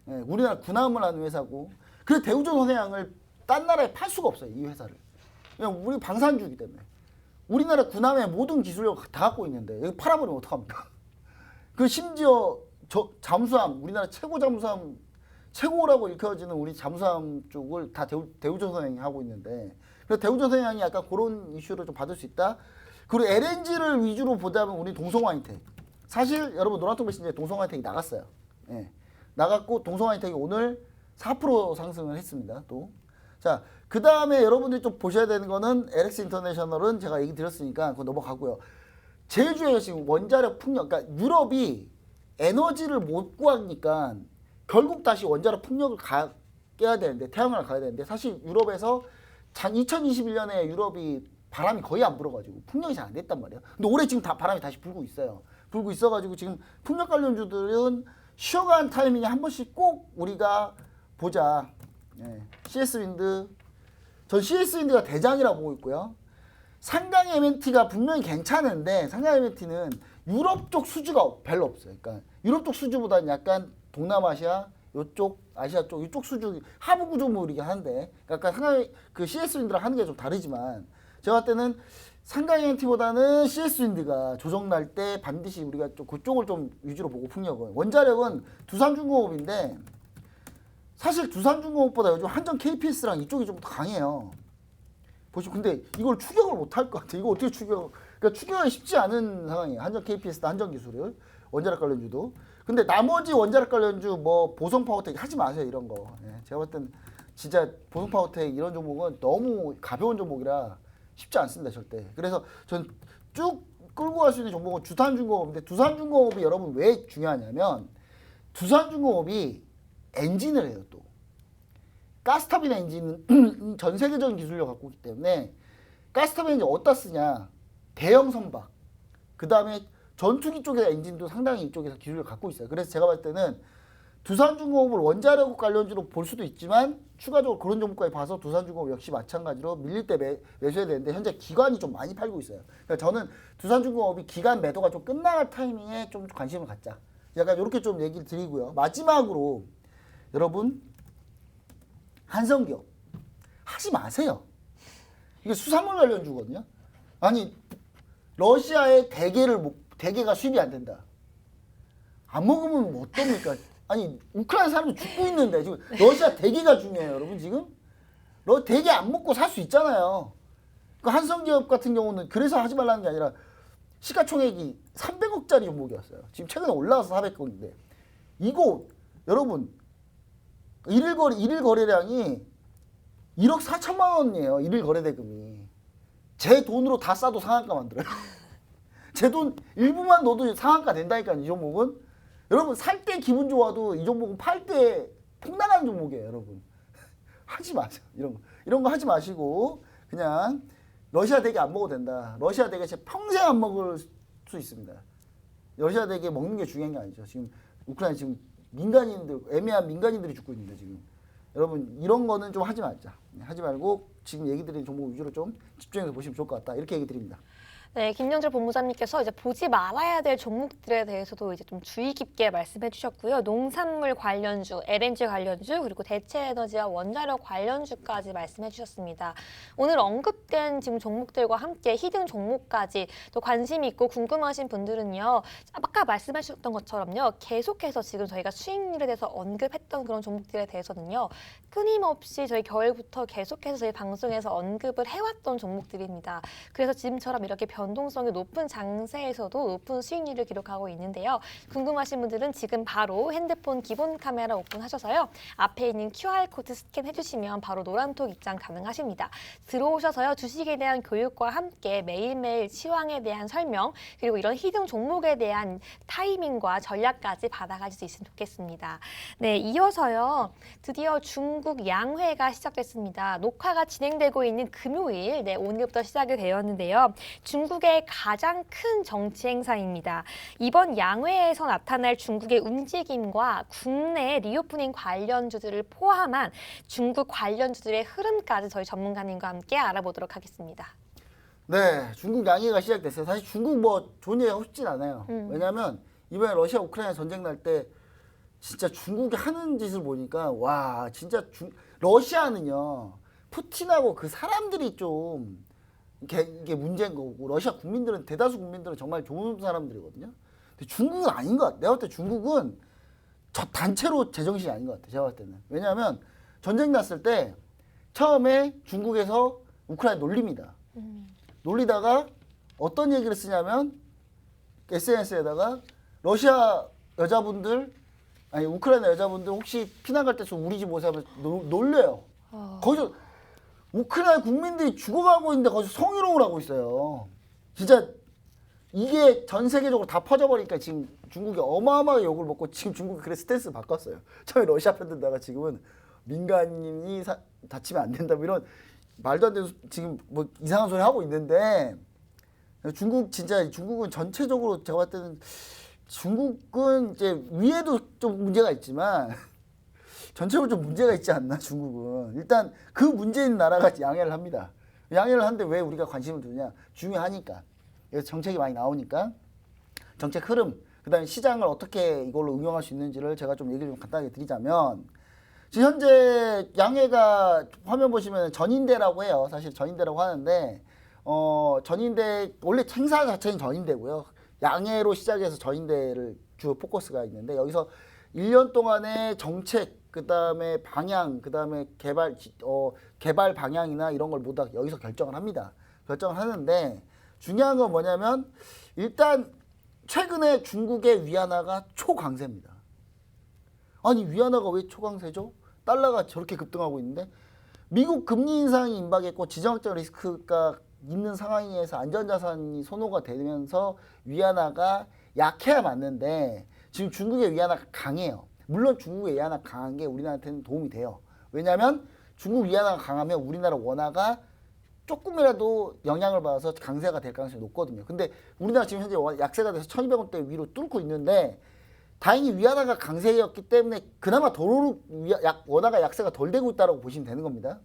예, 우리나라 군함을 하는 회사고 그래서 대우조선해양을 딴 나라에 팔 수가 없어요. 이 회사를. 그냥 우리 방산주이기 때문에. 우리나라 군함의 모든 기술력을 다 갖고 있는데 여기 팔아버리면 어떡합니까? 그 심지어 잠수함 우리나라 최고 잠수함 최고라고 일컬어지는 우리 잠수함 쪽을 다 대우조선해양이 하고 있는데 그래서 대우조선해양이 약간 그런 이슈를 좀 받을 수 있다. 그리고 LNG를 위주로 보자면 우리 동성화인텍 사실 여러분 노란톡 메신저에 동성화인텍이 나갔어요. 예. 나갔고 동성화인텍이 오늘 4% 상승을 했습니다. 또 자, 그 다음에 여러분들이 좀 보셔야 되는 거는 LX 인터내셔널은 제가 얘기 드렸으니까 그거 넘어가고요. 제일 중요한 게 지금 원자력 풍력, 그러니까 유럽이 에너지를 못 구하니까 결국 다시 원자력 풍력을 깨야 되는데 태양광을 가야 되는데 사실 유럽에서 2021년에 유럽이 바람이 거의 안 불어가지고 풍력이 잘 안 됐단 말이에요. 근데 올해 지금 다 바람이 다시 불고 있어요. 불고 있어가지고 지금 풍력 관련주들은 쉬어간 타이밍에 한 번씩 꼭 우리가 보자. 예. CS 윈드 전 CS 윈드가 대장이라고 보고 있고요. 상강 MNT가 분명히 괜찮은데 상강 MNT는 유럽 쪽 수주가 별로 없어요. 그러니까 유럽 쪽 수주보다는 약간 동남아시아 요쪽 아시아 쪽 이쪽 수주 하부 구조물이긴 한데 약간 상강 그 CS 윈드랑 하는 게 좀 다르지만 제가 봤을 때는 상강 MNT보다는 CS 윈드가 조정 날 때 반드시 우리가 좀 그쪽을 좀 위주로 보고 풍력은 원자력은 두산중공업인데 사실 두산중공업보다 요즘 한전 KPS랑 이쪽이 좀 더 강해요. 보시면 근데 이걸 추격을 못 할 것 같아. 이거 어떻게 그러니까 추격이 쉽지 않은 상황이에요. 한전 KPS나 한전기술을 원자력 관련주도. 근데 나머지 원자력 관련주 뭐 보성파워텍 하지 마세요 이런 거. 예, 제가 봤을 땐 진짜 보성파워텍 이런 종목은 너무 가벼운 종목이라 쉽지 않습니다 절대. 그래서 전 쭉 끌고 갈 수 있는 종목은 두산중공업인데 두산중공업이 여러분 왜 중요하냐면 두산중공업이 엔진을 해요 또. 가스터빈 엔진은 전 세계적인 기술력을 갖고 있기 때문에 가스터빈 엔진 어디다 쓰냐. 대형 선박. 그 다음에 전투기 쪽의 엔진도 상당히 이쪽에서 기술을 갖고 있어요. 그래서 제가 봤을 때는 두산중공업을 원자력 관련주로 볼 수도 있지만 추가적으로 그런 종목까지 봐서 두산중공업 역시 마찬가지로 밀릴 때 매수해야 되는데 현재 기관이 좀 많이 팔고 있어요. 그러니까 저는 두산중공업이 기관 매도가 좀 끝날 타이밍에 좀 관심을 갖자. 약간 이렇게 좀 얘기를 드리고요. 마지막으로 여러분 한성기업 하지 마세요. 이게 수산물 관련주거든요. 아니 러시아의 대게가 수입이 안 된다. 안 먹으면 뭐 어떡합니까? 아니 우크라이나 사람이 죽고 있는데 지금 러시아 대게가 중요해요. 여러분 지금 대게 안 먹고 살 수 있잖아요. 그 한성기업 같은 경우는 그래서 하지 말라는 게 아니라 시가총액이 300억짜리 종목이었어요. 지금 최근에 올라와서 400억인데 이거 여러분 일일 거래량이 1억 4천만 원이에요. 일일 거래 대금이. 제 돈으로 다 싸도 상한가 만들어요. 제 돈 일부만 넣어도 상한가 된다니까 이 종목은. 여러분 살 때 기분 좋아도 이 종목은 팔 때 폭락하는 종목이에요. 여러분. 하지 마세요. 이런 거 하지 마시고 그냥 러시아 대게 안 먹어도 된다. 러시아 대게 진짜 평생 안 먹을 수 있습니다. 러시아 대게 먹는 게 중요한 게 아니죠. 지금 우크라이나 지금 애매한 민간인들이 죽고 있는데 지금 여러분 이런 거는 좀 하지 말자. 하지 말고 지금 얘기 드린 종목 위주로 좀 집중해서 보시면 좋을 것 같다. 이렇게 얘기 드립니다. 네, 김영철 본부장님께서 이제 보지 말아야 될 종목들에 대해서도 이제 좀 주의 깊게 말씀해 주셨고요. 농산물 관련주, LNG 관련주, 그리고 대체에너지와 원자력 관련주까지 말씀해 주셨습니다. 오늘 언급된 지금 종목들과 함께 히든 종목까지 또 관심 있고 궁금하신 분들은요. 아까 말씀해 주셨던 것처럼요. 계속해서 지금 저희가 수익률에 대해서 언급했던 그런 종목들에 대해서는요. 끊임없이 저희 겨울부터 계속해서 저희 방송에서 언급을 해왔던 종목들입니다. 그래서 지금처럼 이렇게 변동성이 높은 장세에서도 높은 수익률을 기록하고 있는데요. 궁금하신 분들은 지금 바로 핸드폰 기본 카메라 오픈하셔서요. 앞에 있는 QR코드 스캔해 주시면 바로 노란톡 입장 가능하십니다. 들어오셔서요. 주식에 대한 교육과 함께 매일매일 시황에 대한 설명 그리고 이런 히든 종목에 대한 타이밍과 전략까지 받아가실 수 있으면 좋겠습니다. 네, 이어서요. 드디어 중국 양회가 시작됐습니다. 녹화가 진행되고 있는 금요일, 네, 오늘부터 시작이 되었는데요. 중국의 가장 큰 정치 행사입니다. 이번 양회에서 나타날 중국의 움직임과 국내 리오프닝 관련주들을 포함한 중국 관련주들의 흐름까지 저희 전문가님과 함께 알아보도록 하겠습니다. 네, 중국 양해가 시작됐어요. 사실 중국 뭐 좋은 얘기하고 싶진 않아요. 왜냐하면 이번에 러시아 우크라이나 전쟁 날 때 진짜 중국이 하는 짓을 보니까 와 진짜 러시아는요 푸틴하고 그 사람들이 좀 이게 문제인 거고 러시아 국민들은 대다수 국민들은 정말 좋은 사람들이거든요. 근데 중국은 아닌 것 같아. 내가 볼 때 중국은 저 단체로 제정신이 아닌 것 같아. 제가 볼 때는. 왜냐하면 전쟁 났을 때 처음에 중국에서 우크라이나 놀립니다. 놀리다가 어떤 얘기를 쓰냐면 SNS에다가 러시아 여자분들 아니 우크라이나 여자분들 혹시 피난 갈 때 좀 우리 집 오세요 하면서 놀려요. 거기서 우크라이나 국민들이 죽어가고 있는데 거기서 성희롱을 하고 있어요. 진짜 이게 전 세계적으로 다 퍼져버리니까 지금 중국이 어마어마하게 욕을 먹고 지금 중국이 그래 스탠스 바꿨어요. 처음에 러시아 편 들다가 지금은 민간인이 다치면 안 된다 뭐 이런 말도 안 되는 지금 뭐 이상한 소리 하고 있는데 중국은 전체적으로 제가 봤을 때는 중국은 이제 위에도 좀 문제가 있지만 전체적으로 좀 문제가 있지 않나 중국은. 일단 그 문제 있는 나라가 양해를 합니다. 양해를 하는데 왜 우리가 관심을 두냐. 중요하니까. 그래서 정책이 많이 나오니까 정책 흐름 그다음에 시장을 어떻게 이걸로 응용할 수 있는지를 제가 좀 얘기를 좀 간단하게 드리자면 지금 현재 양해가 화면 보시면 전인대라고 해요. 사실 전인대라고 하는데 전인대 원래 행사 자체는 전인대고요. 양해로 시작해서 전인대를 주 포커스가 있는데 여기서 1년 동안의 정책 그다음에 방향 그다음에 개발 방향이나 이런 걸 모두 여기서 결정을 합니다. 결정을 하는데 중요한 건 뭐냐면 일단 최근에 중국의 위안화가 초강세입니다. 아니 위안화가 왜 초강세죠? 달러가 저렇게 급등하고 있는데 미국 금리 인상이 임박했고 지정학적 리스크가 있는 상황에서 안전자산이 선호가 되면서 위안화가 약해야 맞는데 지금 중국의 위안화가 강해요. 물론 중국의 위안화가 강한 게 우리나라한테는 도움이 돼요. 왜냐하면 중국 위안화가 강하면 우리나라 원화가 조금이라도 영향을 받아서 강세가 될 가능성이 높거든요. 근데 우리나라 지금 현재 약세가 돼서 1200원대 위로 뚫고 있는데 다행히 위안화가 강세였기 때문에 그나마 도로로 원화가 약세가 덜 되고 있다고 보시면 되는 겁니다.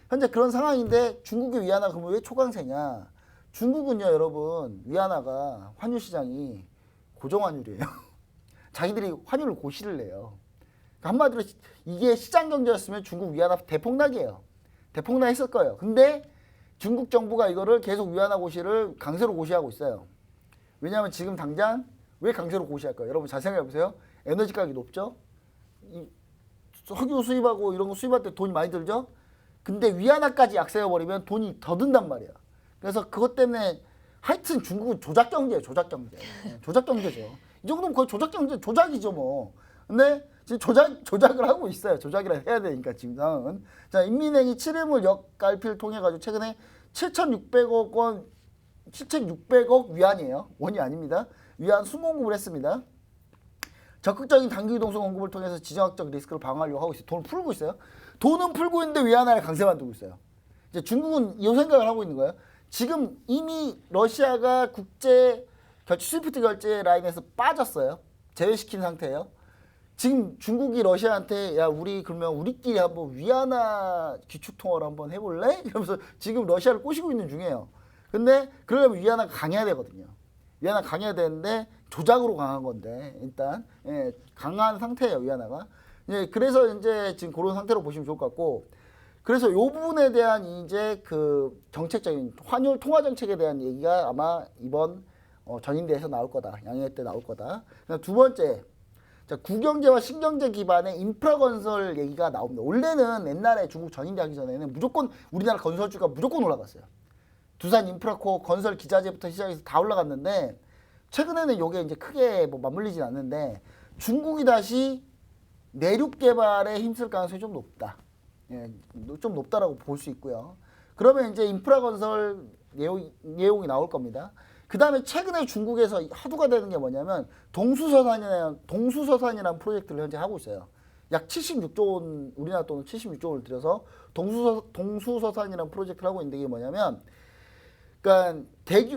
현재 그런 상황인데 중국의 위안화가 그러면 왜 초강세냐. 중국은요 여러분 위안화가 환율 시장이 고정환율이에요. 자기들이 환율을 고시를 내요. 그러니까 한마디로 이게 시장 경제였으면 중국 위안화 대폭락이에요. 대폭락했을 거예요. 근데 중국 정부가 이거를 계속 위안화 고시를 강세로 고시하고 있어요. 왜냐하면 지금 당장 왜 강세로 고시할까요? 여러분 잘 생각해 보세요. 에너지 가격이 높죠? 석유 수입하고 이런 거 수입할 때 돈이 많이 들죠? 근데 위안화까지 약세해 버리면 돈이 더 든단 말이야. 그래서 그것 때문에 하여튼 중국은 조작 경제예요. 조작 경제. 조작 경제죠. 이 정도면 거의 조작 경제, 조작이죠 뭐. 근데 지금 조작을 하고 있어요. 조작이라 해야 되니까 지금 상황은. 자, 인민행이 7일물 역갈피를 통해 가지고 최근에 7,600억 위안이에요. 원이 아닙니다. 위안 순공급을 했습니다. 적극적인 단기 유동성 공급을 통해서 지정학적 리스크를 방어하려고 하고 있어요. 돈을 풀고 있어요. 돈은 풀고 있는데 위안화를 강세 만들고 있어요. 이제 중국은 이 생각을 하고 있는 거예요. 지금 이미 러시아가 국제 스위프트 결제 라인에서 빠졌어요. 제외시킨 상태예요. 지금 중국이 러시아한테 야 우리 그러면 우리끼리 한번 위안화 기축 통화를 한번 해볼래? 이러면서 지금 러시아를 꼬시고 있는 중이에요. 근데 그러려면 위안화가 강해야 되거든요. 위안화 강해야 되는데 조작으로 강한 건데 일단 강한 상태예요 위안화가. 그래서 이제 지금 그런 상태로 보시면 좋을 것 같고. 그래서 이 부분에 대한 이제 그 정책적인 환율 통화 정책에 대한 얘기가 아마 이번 전인대에서 나올 거다. 양회 때 나올 거다. 두 번째, 자, 구경제와 신경제 기반의 인프라 건설 얘기가 나옵니다. 원래는 옛날에 중국 전인대 하기 전에는 무조건 우리나라 건설주가 무조건 올라갔어요. 두산 인프라코어 건설 기자재부터 시작해서 다 올라갔는데 최근에는 이게 이제 크게 뭐 맞물리진 않는데 중국이 다시 내륙 개발에 힘쓸 가능성이 좀 높다. 좀 높다라고 볼 수 있고요. 그러면 이제 인프라 건설 내용이 나올 겁니다. 그 다음에 최근에 중국에서 화두가 되는 게 뭐냐면 동수서산이라는 프로젝트를 현재 하고 있어요. 약 76조 원, 우리나라 돈은 76조 원을 들여서 동수서산이라는 프로젝트를 하고 있는데 이게 뭐냐면 그러니까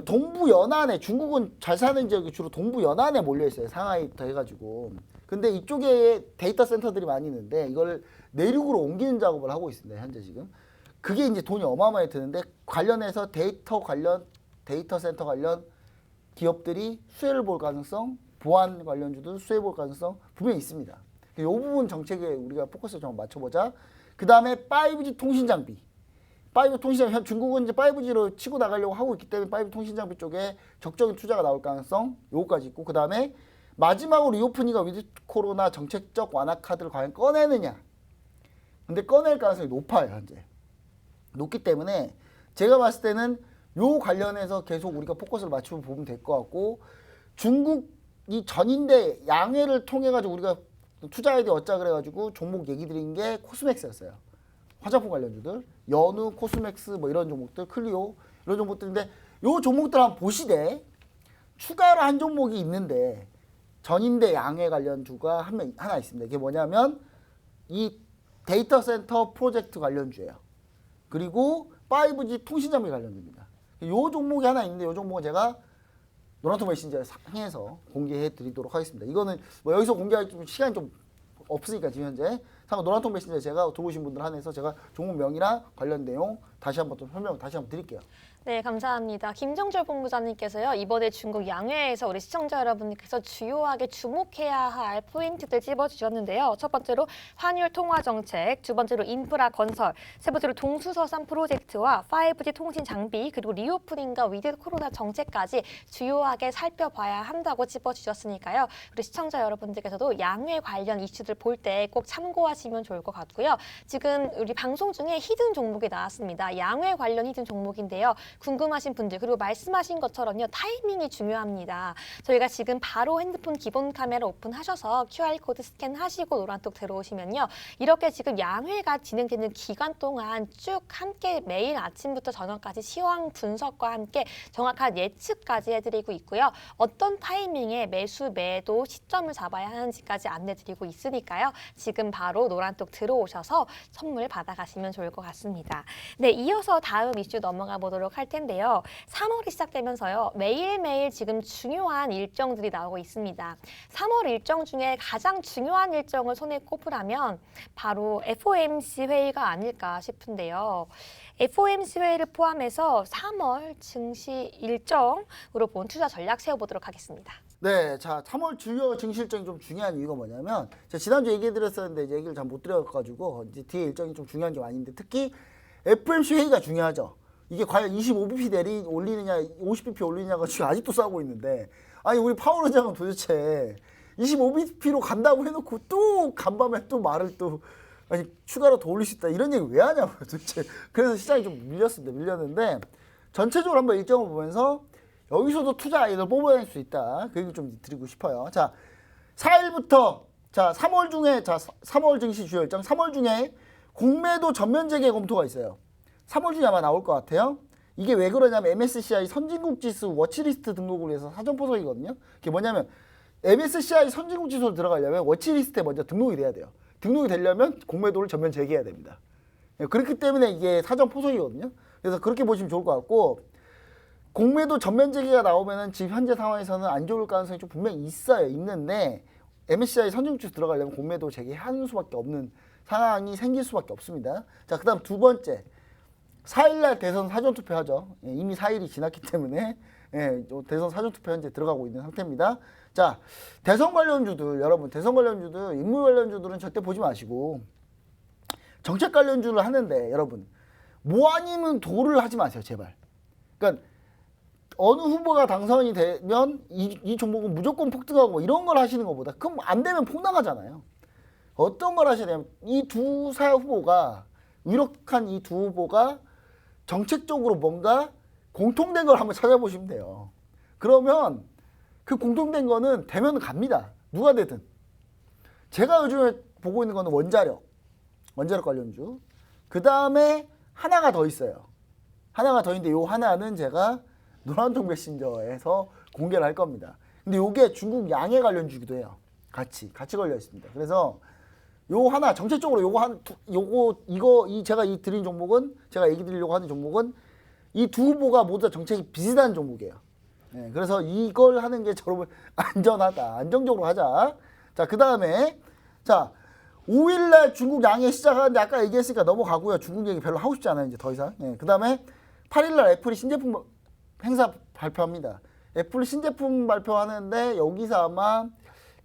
동부 연안에 중국은 잘 사는 지역이 주로 동부 연안에 몰려 있어요. 상하이부터 해가지고. 근데 이쪽에 데이터 센터들이 많이 있는데 이걸 내륙으로 옮기는 작업을 하고 있습니다. 현재 지금. 그게 이제 돈이 어마어마하게 드는데 관련해서 데이터 센터 관련 기업들이 수혜를 볼 가능성, 보안 관련주들 수혜 볼 가능성 분명히 있습니다. 이 부분 정책에 우리가 포커스를 좀 맞춰보자. 그 다음에 5G 통신 장비. 5G 통신 장비, 중국은 이제 5G로 치고 나가려고 하고 있기 때문에 5G 통신 장비 쪽에 적극적인 투자가 나올 가능성 요거까지 있고, 그 다음에 마지막으로 리오프닝과 위드 코로나 정책적 완화 카드를 과연 꺼내느냐. 근데 꺼낼 가능성이 높아요, 현재. 높기 때문에 제가 봤을 때는 요 관련해서 계속 우리가 포커스를 맞추고 보면 될 것 같고, 중국이 전인대 양회를 통해 가지고 우리가 투자 아이디어 얻자 그래가지고 종목 얘기 드린 게 코스맥스였어요. 화장품 관련주들, 연우, 코스맥스 뭐 이런 종목들, 클리오 이런 종목들인데 요 종목들 한번 보시되 추가로 한 종목이 있는데 전인대 양회 관련주가 하나 있습니다. 이게 뭐냐면 이 데이터 센터 프로젝트 관련주예요. 그리고 5G 통신장비 관련주입니다. 요 종목이 하나 있는데 요 종목은 제가 노란통 메신저에 상해서 공개해 드리도록 하겠습니다. 이거는 뭐 여기서 공개할 좀 시간이 좀 없으니까 지금 현재 노란통 메신저에 제가 들어오신 분들 한해서 제가 종목명이랑 관련 내용 다시 한번 좀 설명 다시 한번 드릴게요. 네, 감사합니다. 김정철 본부장님께서요, 이번에 중국 양회에서 우리 시청자 여러분께서 주요하게 주목해야 할 포인트들 찝어주셨는데요. 첫 번째로 환율 통화 정책, 두 번째로 인프라 건설, 세 번째로 동수서산 프로젝트와 5G 통신 장비, 그리고 리오프닝과 위드 코로나 정책까지 주요하게 살펴봐야 한다고 찝어주셨으니까요. 우리 시청자 여러분들께서도 양회 관련 이슈들 볼 때 꼭 참고하시면 좋을 것 같고요. 지금 우리 방송 중에 히든 종목이 나왔습니다. 양회 관련 히든 종목인데요. 궁금하신 분들, 그리고 말씀하신 것처럼요, 타이밍이 중요합니다. 저희가 지금 바로 핸드폰 기본 카메라 오픈하셔서 QR코드 스캔하시고 노란톡 들어오시면요, 이렇게 지금 양회가 진행되는 기간 동안 쭉 함께 매일 아침부터 저녁까지 시황 분석과 함께 정확한 예측까지 해드리고 있고요. 어떤 타이밍에 매수, 매도 시점을 잡아야 하는지까지 안내드리고 있으니까요. 지금 바로 노란톡 들어오셔서 선물 받아가시면 좋을 것 같습니다. 네, 이어서 다음 이슈 넘어가 보도록 할 텐데요. 3월이 시작되면서요, 매일매일 지금 중요한 일정들이 나오고 있습니다. 3월 일정 중에 가장 중요한 일정을 손에 꼽으라면 바로 FOMC 회의가 아닐까 싶은데요. FOMC 회의를 포함해서 3월 증시 일정으로 본 투자 전략 세워보도록 하겠습니다. 네, 자, 3월 주요 증시 일정이 좀 중요한 이유가 뭐냐면 제가 지난주에 얘기해드렸었는데 이제 얘기를 잘 못 드려가지고 이제 뒤에 일정이 좀 중요한 게 많은데 특히 FOMC 회의가 중요하죠. 이게 과연 25bp 올리느냐, 50bp 올리느냐가 지금 아직도 싸우고 있는데, 아니 우리 파월 의장은 도대체 25bp로 간다고 해놓고 또 간밤에 또 말을 또 아니 추가로 더 올릴 수 있다 이런 얘기 왜 하냐고요 도대체. 그래서 시장이 좀 밀렸는데 전체적으로 한번 일정을 보면서 여기서도 투자 아이디어를 뽑아낼 수 있다. 그 얘기 좀 드리고 싶어요. 자, 4일부터 자 3월 중에 3월 증시 주요 일정 3월 중에 공매도 전면 재개 검토가 있어요. 3월 중에 아마 나올 것 같아요. 이게 왜 그러냐면 MSCI 선진국 지수 워치리스트 등록을 위해서 사전포석이거든요. 그게 뭐냐면 MSCI 선진국 지수로 들어가려면 워치리스트에 먼저 등록이 돼야 돼요. 등록이 되려면 공매도를 전면 재개해야 됩니다. 그렇기 때문에 이게 사전포석이거든요. 그래서 그렇게 보시면 좋을 것 같고, 공매도 전면 재개가 나오면은 지금 현재 상황에서는 안 좋을 가능성이 좀 분명히 있는데 MSCI 선징주 들어가려면 공매도 재개하는 수밖에 없는 상황이 생길 수밖에 없습니다. 자, 그다음 두 번째. 4일날 대선 사전투표 하죠. 예, 이미 4일이 지났기 때문에 대선 사전투표 현재 들어가고 있는 상태입니다. 자, 대선 관련주들 여러분 대선 관련주들 인물 관련주들은 절대 보지 마시고 정책 관련주를 하는데 여러분 뭐 아니면 도를 하지 마세요. 제발. 그러니까 어느 후보가 당선이 되면 이 종목은 무조건 폭등하고 뭐 이런 걸 하시는 것보다 그럼 안 되면 폭락하잖아요. 어떤 걸 하셔야 되냐면 이 두 사 후보가 유력한 이 두 후보가 정책적으로 뭔가 공통된 걸 한번 찾아보시면 돼요. 그러면 그 공통된 거는 되면 갑니다. 누가 되든. 제가 요즘에 보고 있는 거는 원자력 관련주. 그 다음에 하나가 더 있어요. 하나가 더 있는데 요 하나는 제가 노란통 메신저에서 공개를 할 겁니다. 근데 요게 중국 양해 관련주기도 해요. 같이 걸려 있습니다. 그래서 요 하나 정책적으로 제가 드린 종목은 제가 얘기 드리려고 하는 종목은 이 두 후보가 모두 다 정책이 비슷한 종목이에요. 네, 그래서 이걸 하는 게 여러분 안전하다. 안정적으로 하자. 자, 그 다음에 자 5일날 중국 양해 시작하는데 아까 얘기했으니까 넘어가고요. 중국 얘기 별로 하고 싶지 않아요. 이제 더 이상. 네, 그 다음에 8일날 애플이 신제품 행사 발표합니다. 애플 신제품 발표하는데 여기서 아마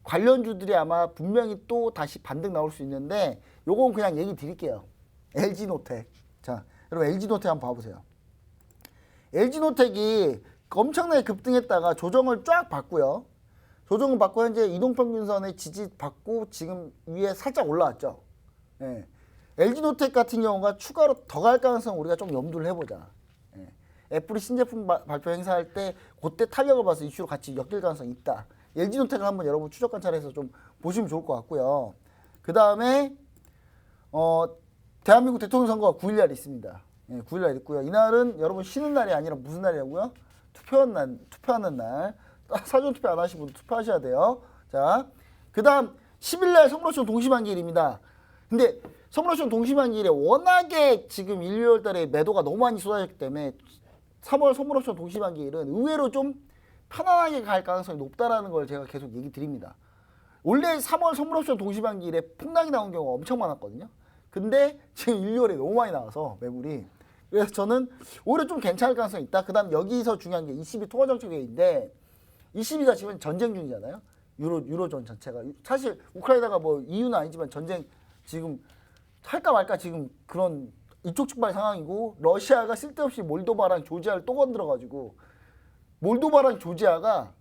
관련주들이 아마 분명히 또 다시 반등 나올 수 있는데 요건 그냥 얘기 드릴게요. LG노텍. 자, 여러분 LG노텍 한번 봐보세요. LG노텍이 엄청나게 급등했다가 조정을 쫙 받고요. 조정을 받고 현재 이동평균선의 지지 받고 지금 위에 살짝 올라왔죠. 예. LG노텍 같은 경우가 추가로 더 갈 가능성 우리가 좀 염두를 해보자. 예. 애플이 신제품 발표 행사할 때 그때 탄력을 봐서 이슈로 같이 엮일 가능성이 있다. LG노텍을 한번 여러분 추적 관찰해서 좀 보시면 좋을 것 같고요. 그 다음에 대한민국 대통령 선거가 9일날 있습니다. 예, 9일날 있고요. 이날은 여러분 쉬는 날이 아니라 무슨 날이라고요? 투표하는 날. 사전 투표 안 하신 분들 투표하셔야 돼요. 자, 그 다음 10일날 선물옵션 동시만기일입니다. 근데 선물옵션 동시만기일에 워낙에 지금 1, 2월 달에 매도가 너무 많이 쏟아졌기 때문에 3월 선물옵션 동시만기일은 의외로 좀 편안하게 갈 가능성이 높다라는 걸 제가 계속 얘기 드립니다. 원래 3월 선물옵션 동시만기일에 폭락이 나온 경우가 엄청 많았거든요. 근데 지금 1, 2월에 너무 많이 나와서 매물이. 그래서 저는 오히려 좀 괜찮을 가능성이 있다. 그 다음 여기서 중요한 게 ECB 통화정책회의인데 ECB가 지금 전쟁 중이잖아요. 유로존 자체가. 사실 우크라이나가 뭐 EU는 아니지만 전쟁 지금 할까 말까 지금 그런 이촉즉발 상황이고 러시아가 쓸데없이 몰도바랑 조지아를 또 건드려가지고 몰도바랑 조지아가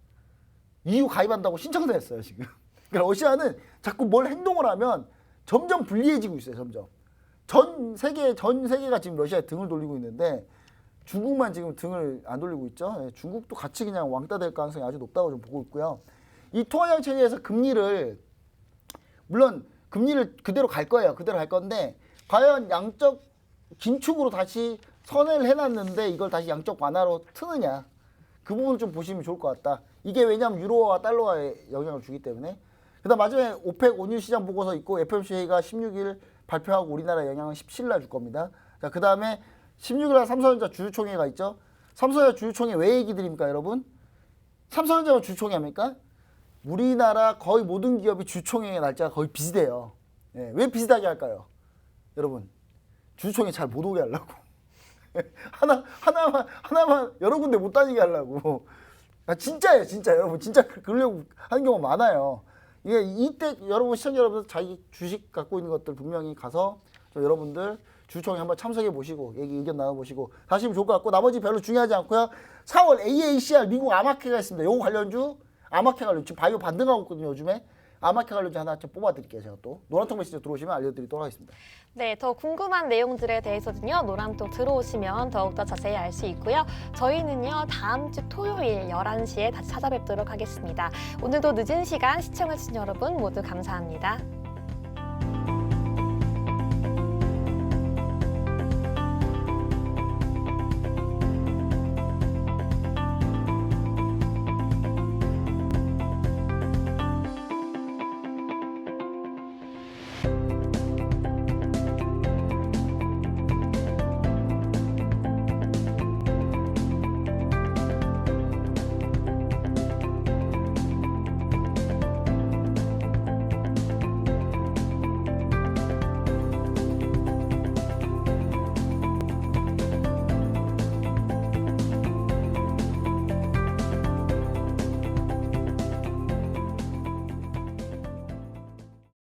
EU 가입한다고 신청을 했어요 지금. 그러니까 러시아는 자꾸 뭘 행동을 하면 점점 불리해지고 있어요. 점점. 전 세계가 지금 러시아에 등을 돌리고 있는데 중국만 지금 등을 안 돌리고 있죠. 예, 중국도 같이 그냥 왕따 될 가능성이 아주 높다고 좀 보고 있고요. 이 통화정책에서 물론 금리를 그대로 갈 거예요. 그대로 갈 건데 과연 양적 긴축으로 다시 선회를 해놨는데 이걸 다시 양적 완화로 트느냐. 그 부분을 좀 보시면 좋을 것 같다. 이게 왜냐하면 유로와 달러에 영향을 주기 때문에. 그 다음 마지막에 오펙 원유 시장 보고서 있고 FOMC 회의가 16일 발표하고 우리나라 영향은 17일날 줄 겁니다. 자, 그 다음에 16일날 삼성전자 주주총회가 있죠. 삼성전자 주주총회 왜 얘기 드립니까 여러분? 삼성전자가 주주총회 합니까? 우리나라 거의 모든 기업이 주주총회 날짜가 거의 비슷해요. 예, 왜 비슷하게 할까요? 여러분 주주총회 잘 못 오게 하려고. 하나만 여러 군데 못 다니게 하려고. 아, 진짜예요, 진짜. 여러분 진짜 그러려고 하는 경우가 많아요. 이게 이때 여러분 시청자 여러분들 자기 주식 갖고 있는 것들 분명히 가서 여러분들 주주총회 한번 참석해 보시고 의견 나눠 보시고 하시면 좋을 것 같고 나머지 별로 중요하지 않고요. 4월 AACR 미국 아마케가 있습니다. 요거 관련주 아마케 관련주 지금 바이오 반등하고 있거든요. 요즘에 아마케 관련주 하나 좀 뽑아드릴게요. 제가 또 노란통 메시지 들어오시면 알려드리도록 하겠습니다. 네, 더 궁금한 내용들에 대해서는요. 노란통 들어오시면 더욱더 자세히 알 수 있고요. 저희는요. 다음 주 토요일 11시에 다시 찾아뵙도록 하겠습니다. 오늘도 늦은 시간 시청해주신 여러분 모두 감사합니다.